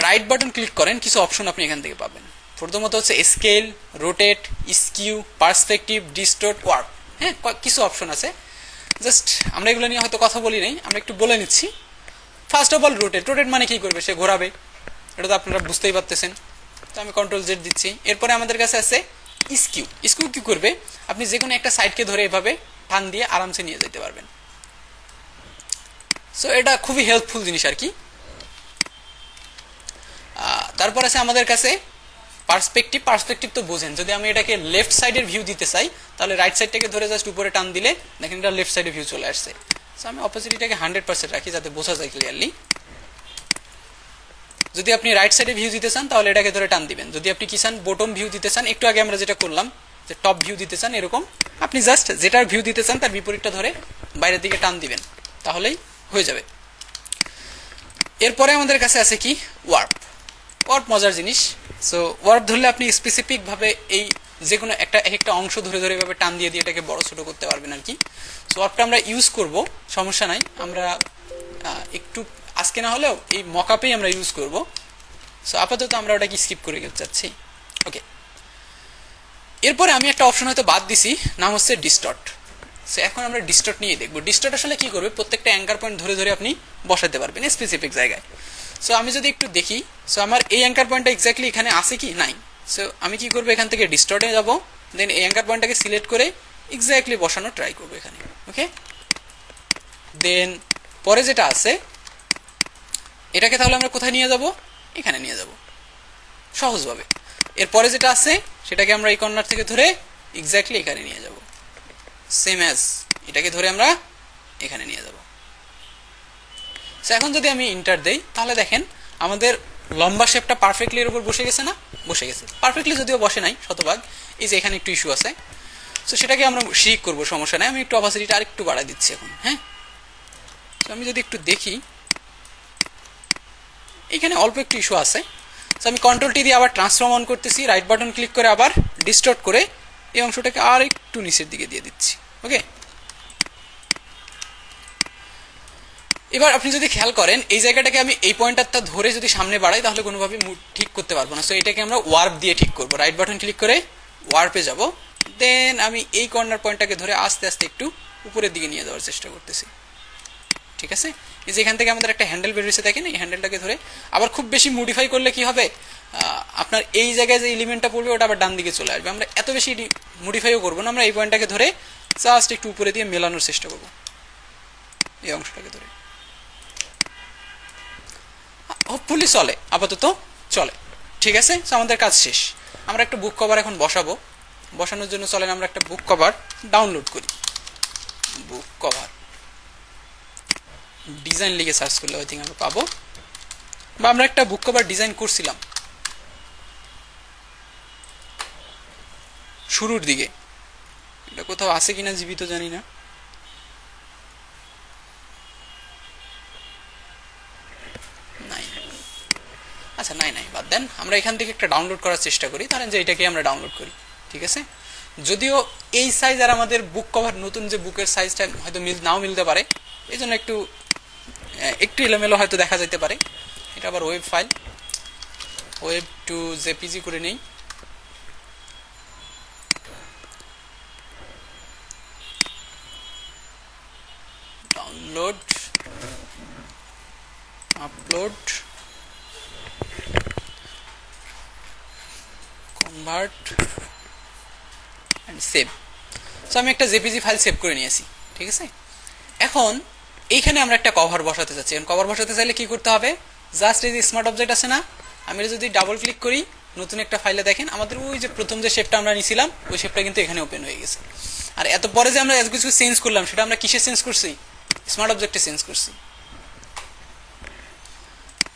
রাইট বাটন ক্লিক করেন, কিছু অপশন আপনি এখান থেকে পাবেন। প্রথমত হচ্ছে scale, rotate, skew, perspective, distort, warp. হ্যাঁ, কিছু অপশন আছে। জাস্ট আমরা এগুলো নিয়ে হয়তো কথা বলি নাই, আমরা একটু বলে নিচ্ছি। First of all rotate. Rotate মানে কি করবে, সে ঘোরাবে, এটা তো আপনারা বুঝতেই পারতেছেন। তো আমি কন্ট্রোল জেড দিচ্ছি। এরপরে আমাদের কাছে আছে স্কিউ। স্কিউ কি করবে, আপনি যে কোনো একটা সাইডকে ধরে এভাবে টান দিয়ে আরামসে নিয়ে যেতে পারবেন। সো এটা খুবই হেল্পফুল জিনিস আর কি। তারপর আছে আমাদের কাছে পার্সপেক্টিভ। পার্সপেক্টিভ তো বোঝেন, যদি আমি এটাকে লেফট সাইডের ভিউ দিতে চাই তাহলে রাইট সাইডটাকে ধরে জাস্ট উপরে টান দিলে দেখেন এটা লেফট সাইডে ভিউ চলে আসছে। সো আমি অপোজিটটাকে 100% রাখি যাতে বোঝা যায় ক্লিয়ারলি। যদি আপনি রাইট সাইডে ভিউ দিতে চান তাহলে এটাকে ধরে টান দিবেন। যদি আপনি কি চান, বটম ভিউ দিতে চান, একটু আগে আমরা যেটা করলাম যে টপ ভিউ দিতে চান, এরকম আপনি জাস্ট যেটার ভিউ দিতে চান তার বিপরীতটা ধরে বাইরের দিকে টান দিবেন, তাহলেই হয়ে যাবে। এরপরে আমাদের কাছে আছে কি, ওয়ার্প। ওয়ার্প মজার জিনিস। সো ওয়ার্প ধরলে আপনি স্পেসিফিক ভাবে এই যে কোনো একটা অংশ ধরে ধরে এভাবে টান দিয়ে দিয়ে এটাকে বড় ছোট করতে পারবেন আর কি। সো ওয়ার্পটা আমরা ইউজ করব, সমস্যা নাই। আমরা একটু আজকে না হলেও এই মকআপেই আমরা ইউজ করব। সো আপাতত আমরা ওটাকে স্কিপ করে যাচ্ছি। ওকে, এরপরে আমি একটা অপশন হয়তো বাদ দিছি, নাম হচ্ছে ডিস্টর্ট। সো এখন আমরা ডিস্টর্ট নিয়ে দেখবো। ডিস্টর্ট আসলে কি করবে, প্রত্যেকটা অ্যাঙ্কার পয়েন্ট ধরে ধরে আপনি বসাতে পারবেন স্পেসিফিক জায়গায়। সো আমি যদি একটু দেখি, সো আমার এই অ্যাঙ্কার পয়েন্টটা এক্স্যাক্টলি এখানে আছে কি নাই। সো আমি কি করবো, এখান থেকে ডিস্টর্টে যাব, দেন এই অ্যাঙ্কার পয়েন্টটাকে সিলেক্ট করে এক্স্যাক্টলি বসানো ট্রাই করবো এখানে। ওকে, দেন পরে যেটা আছে এটাকে তাহলে আমরা কোথায় নিয়ে যাব, এখানে নিয়ে যাব সহজভাবে। এরপরে যেটা আছে সেটাকে আমরা এই কর্নার থেকে ধরে এক্স্যাক্টলি এখানে নিয়ে যাব, সেম অ্যাজ এটাকে ধরে আমরা এখানে নিয়ে যাব। এখন যদি আমি ইন্টার দেই তাহলে দেখেন আমাদের লম্বা শেপটা পারফেক্টলি এর উপর বসে গেছে না? বসে গেছে পারফেক্টলি, যদিও বসে নাই শতভাগ, এই যে এখানে একটু ইস্যু আছে। সো সেটাকে আমরা শিক করবো, সমস্যা নাই। আমি একটু অপাসিটিটা আরেকটু বাড়াই দিচ্ছি এখন। হ্যাঁ, তো আমি যদি একটু দেখি এখানে অল্প একটু ইস্যু আছে। সো আমি কন্ট্রোল টি দিয়ে আবার ট্রান্সফর্ম অন করতেছি, রাইট বাটন ক্লিক করে আবার ডিস্টর্ট করে এই অংশটাকে আর একটু নিচের দিকে দিয়ে দিচ্ছি। ওকে, এবার আপনি যদি খেয়াল করেন এই জায়গাটাকে আমি এই পয়েন্টটা ধরে যদি সামনে বাড়াই তাহলে কোনোভাবে ঠিক করতে পারবো না। সো এটাকে আমরা ওয়ার্প দিয়ে ঠিক করবো। রাইট বাটন ক্লিক করে ওয়ার্পে যাব, দেন আমি এই কর্নার পয়েন্টটাকে ধরে আস্তে আস্তে একটু উপরের দিকে নিয়ে যাওয়ার চেষ্টা করতেছি। ঠিক আছে, এই যে এখান থেকে আমাদের একটা হ্যান্ডেল বেরিয়েছে দেখেন, এই হ্যান্ডেলটাকে ধরে আবার খুব বেশি মডিফাই করলে কি হবে, আপনার এই জায়গায় যে এলিমেন্টটা পড়বে ওটা আবার ডান দিকে চলে আসবে। আমরা এত বেশি মডিফাইও করবো না, আমরা এই পয়েন্টটাকে ধরে জাস্ট একটু উপরে দিয়ে মেলানোর চেষ্টা করবো এই অংশটাকে ধরে। হোপফুলি চলে, আপাতত চলে। ঠিক আছে, আমাদের কাজ শেষ। আমরা একটা বুক কভার এখন বসাবো। বসানোর জন্য চলেন আমরা একটা বুক কভার ডাউনলোড করি। বুক কভার ডিজাইন লিখে সার্চ করলে আই থিঙ্ক আমরা পাবো, বা আমরা একটা বুক কভার ডিজাইন করছিলাম শুরুর দিকে, এটা কোথাও আছে কিনা জীবিত জানি না। আচ্ছা নাই নাই বাদ দেন, আমরা এখান থেকে একটা ডাউনলোড করার চেষ্টা করি, ধরেন যে এটাকে আমরা ডাউনলোড করি, ঠিক আছে। যদিও এই সাইজ আর আমাদের বুক কভার নতুন যে বুকের সাইজটা হয়তো নাও মিলতে পারে, এই জন্য একটু একটু এলোমেলো হয়তো দেখা যেতে পারে। এটা আবার web file, web two JPG করে নেই। Download, upload, convert and save. So আমি একটা জেপিজি ফাইল সেভ করে নিয়েছি, ঠিক আছে। এখন এইখানে আমরা একটা কভার বসাতে চাচ্ছি। এখন কভার বসাতে চাইলে কি করতে হবে, জাস্ট এই যে স্মার্ট অবজেক্ট আছে না, আমি যদি ডাবল ক্লিক করি নতুন একটা ফাইলে দেখেন আমাদের ওই যে প্রথম যে শেপটা আমরা নিয়েছিলাম ওই শেপটা কিন্তু এখানে ওপেন হয়ে গেছে। আর এত পরে যে আমরা এত কিছু চেঞ্জ করলাম সেটা আমরা কিসে চেঞ্জ করছি, স্মার্ট অবজেক্টে চেঞ্জ করছি।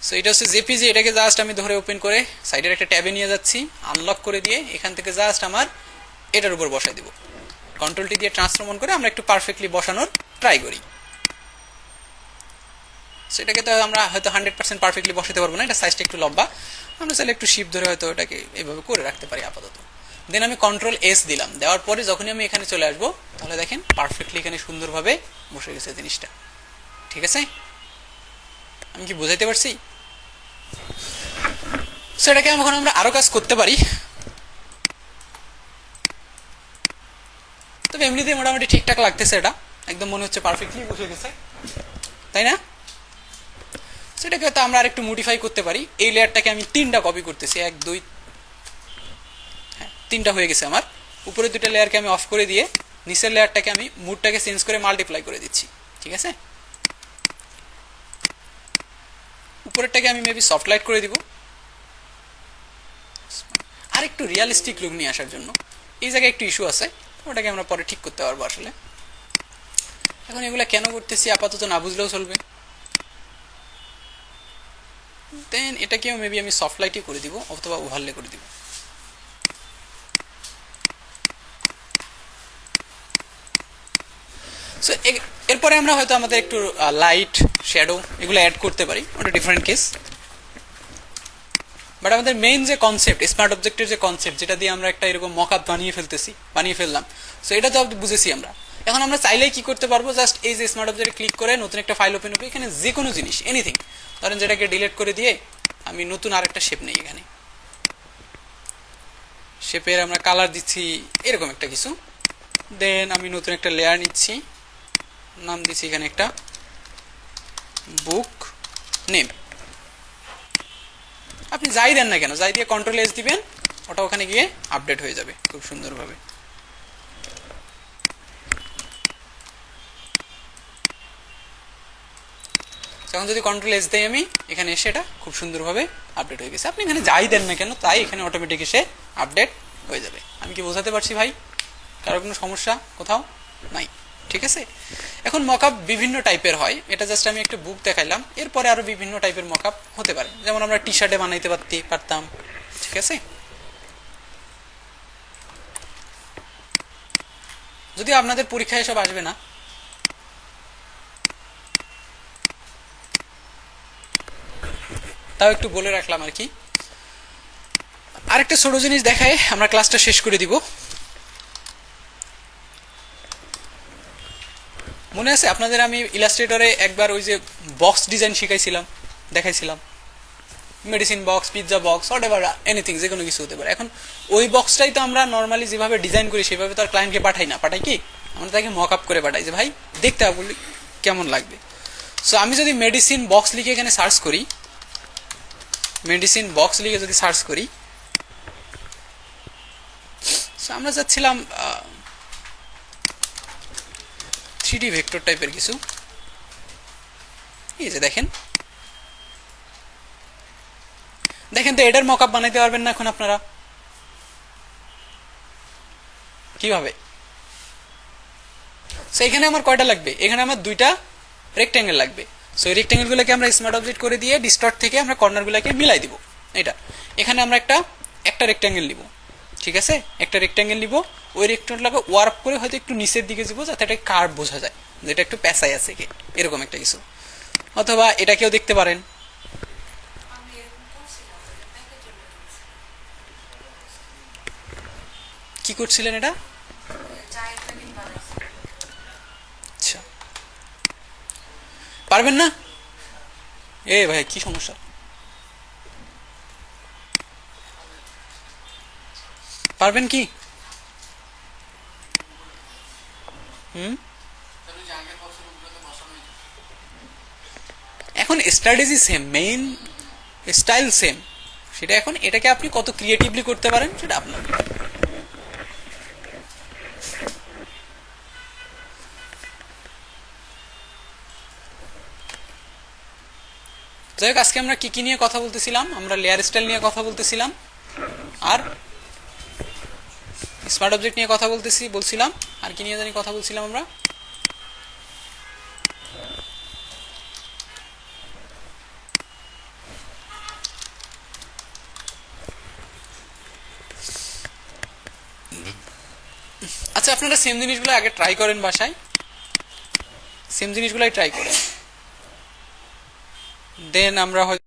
সো এটা হচ্ছে জেপিজি, এটাকে জাস্ট আমি ধরে ওপেন করে সাইডের একটা ট্যাবে নিয়ে যাচ্ছি, আনলক করে দিয়ে এখান থেকে জাস্ট আমার এটার উপর বসাই দিব। কন্ট্রোলটি দিয়ে ট্রান্সফরম করে আমরা একটু পারফেক্টলি বসানোর ট্রাই করি। সেটাকে তো আমরা হয়তো 100% পারফেক্টলি বসাতে পারবো না, এটা সাইজটা একটু লম্বা, আমরা চাইলে একটু শিপ ধরে হয়তো এটাকে এইভাবে করে রাখতে পারি আপাতত। দেন আমি কন্ট্রোল এস দিলাম, দেওয়ার পরে যখনই আমি এখানে চলে আসবো তাহলে দেখেন পারফেক্টলি এখানে সুন্দরভাবে বসে গেছে জিনিসটা, ঠিক আছে। আমি কি বোঝাইতে পারছি? সেটাকে এখন আমরা আরো কাজ করতে পারি, তবে এমনিতে মোটামুটি ঠিকঠাক লাগতেছে, এটা একদম মনে হচ্ছে পারফেক্টলি বসে গেছে, তাই না? সেটাকে হয়তো আমরা আরেকটু মডিফাই করতে পারি। এই লেয়ারটাকে আমি 3টা কপি করতেছি, 1 2, হ্যাঁ 3টা হয়ে গেছে আমার। উপরে 2টা লেয়ারকে আমি অফ করে দিয়ে নিচের লেয়ারটাকে আমি মুডটাকে চেঞ্জ করে মাল্টিপ্লাই করে দিচ্ছি, ঠিক আছে। উপরেরটাকে আমি মেবি সফট লাইট করে দিব আর একটু রিয়ালিস্টিক লুক নিয়ে আসার জন্য। এই জায়গায় একটু ইস্যু আছে, ওটাকে আমরা পরে ঠিক করতে পারবো আসলে। এখন এগুলো কেন করতেছি আপাতত না বুঝলেও চলবে। দেন এটাকেও মেবি আমি সফট লাইটই করে দিব অথবা ওভারলে করে দিব। সো এরপরে আমরা হয়তো আমাদের একটু লাইট শ্যাডো এগুলো অ্যাড করতে পারি, ওটা ডিফারেন্ট কেস। বাট আমাদের মেইন যে কনসেপ্ট, স্মার্ট অবজেক্টের যে কনসেপ্ট, যেটা দিয়ে আমরা একটা এরকম মকআপ বানিয়ে ফেললাম, সো এটা তো বুঝেছি আমরা। এখন আমরা চাইলেই কি করতে পারবো, জাস্ট এই যে স্মার্ট অবজেক্টে ক্লিক করে নতুন একটা ফাইল ওপেন হবে, এখানে যে কোনো জিনিস এনিথিং, ধরেন যেটাকে ডিলিট করে দিয়ে আমি নতুন আরেকটা শেপ নেই, এখানে শেপের আমরা কালার দিচ্ছি এরকম একটা কিছু। দেন আমি নতুন একটা লেয়ার নিচ্ছি, নাম দিচ্ছি এখানে একটা বুক নেম। আপনি যাই দেন না কেন, যাই দিয়ে কন্ট্রোল এস দিবেন, ওটা ওখানে গিয়ে আপডেট হয়ে যাবে খুব সুন্দরভাবে। এখন যদি কন্ট্রোল এস দেই আমি, এখানে এসে এটা খুব সুন্দরভাবে আপডেট হয়ে গেছে। আপনি এখানে যাই দেন না কেন তাই এখানে অটোমেটিক এসে আপডেট হয়ে যাবে। আমি কি বোঝাতে পারছি ভাই? কারো কোনো সমস্যা কোথাও নাই? ঠিক আছে। এখন মকআপ বিভিন্ন টাইপের হয়, এটা জাস্ট আমি একটা বুক দেখাইলাম, এরপরে আরো বিভিন্ন টাইপের মকআপ হতে পারে, যেমন আমরা টি শার্টে বানাইতে পারতাম, ঠিক আছে। যদি আপনাদের পরীক্ষায় এসব আসবে না, তাও একটু বলে রাখলাম আর কি। আরেকটা ছোট জিনিস দেখায় আমরা ক্লাসটা শেষ করে দিব। মনে আছে আপনাদের আমি ইলাস্ট্রেটরে একবার ওই যে বক্স ডিজাইন শিখাইছিলাম, দেখাইছিলাম, medicine box, pizza box, whatever, anything, যে কোনো কিছু হতে পারে। এখন ওই বক্সটাই তো আমরা নর্মালি যেভাবে ডিজাইন করি সেভাবে তো আর ক্লায়েন্টকে পাঠাই না, পাঠাই কি আমরা তাকে মক আপ করে পাঠাই যে ভাই দেখতে হবে বলি কেমন লাগবে। সো আমি যদি মেডিসিন বক্স লিখে এখানে সার্চ করি, মেডিসিন বক্স লিখে যদি সার্চ করি, সো আমরা চাচ্ছিলাম 3D ভেক্টর টাইপের কিছু। এই যে দেখেন দেখেন তো এটার মকআপ বানাইতে পারবেন না এখন আপনারা? কিভাবে? সো এখানে আমার কয়টা লাগবে? এখানে আমার 2টা রেক্ট্যাঙ্গেল লাগবে। সো এই রেক্ট্যাঙ্গেলগুলোকে আমরা স্মার্ট অবজেক্ট করে দিয়ে ডিস্টর্ট থেকে আমরা কর্নারগুলোকে মিলাই দিব। এটা এখানে আমরা একটা রেক্ট্যাঙ্গেল নিব, ঠিক আছে, একটা রেক্ট্যাঙ্গেল নিব, ওই রেক্ট্যাঙ্গেলটাকে ওয়ার্প করে হয়তো একটু নিচের দিকে যাব যাতে এটা কার্ভ বোঝা যায়, যেটা একটু পেঁচাই আছে এরকম একটা কিছু। অথবা এটাকেও দেখতে পারেন, কি করছিলেন এটা? আচ্ছা, পারবেন না? এ ভাই কি সমস্যা? পারবেন কি? হুম, এখন strategy same, main style same. সেটা এখন এটাকে আপনি কত ক্রিয়েটিভলি করতে পারেন সেটা আপনার। যাই হোক, আজকে আমরা কি কি নিয়ে কথা বলতেছিলাম? আমরা লেয়ার স্টাইল নিয়ে কথা বলতেছিলাম, আর স্মার্ট অবজেক্ট নিয়ে কথা বলছিলাম, আর কি নিয়ে জানি কথা বলছিলাম আমরা? আচ্ছা, আপনারা সেম জিনিসগুলো আগে ট্রাই করেন বাসায়, সেম জিনিসগুলাই ট্রাই করেন, দেন আমরা হয়তো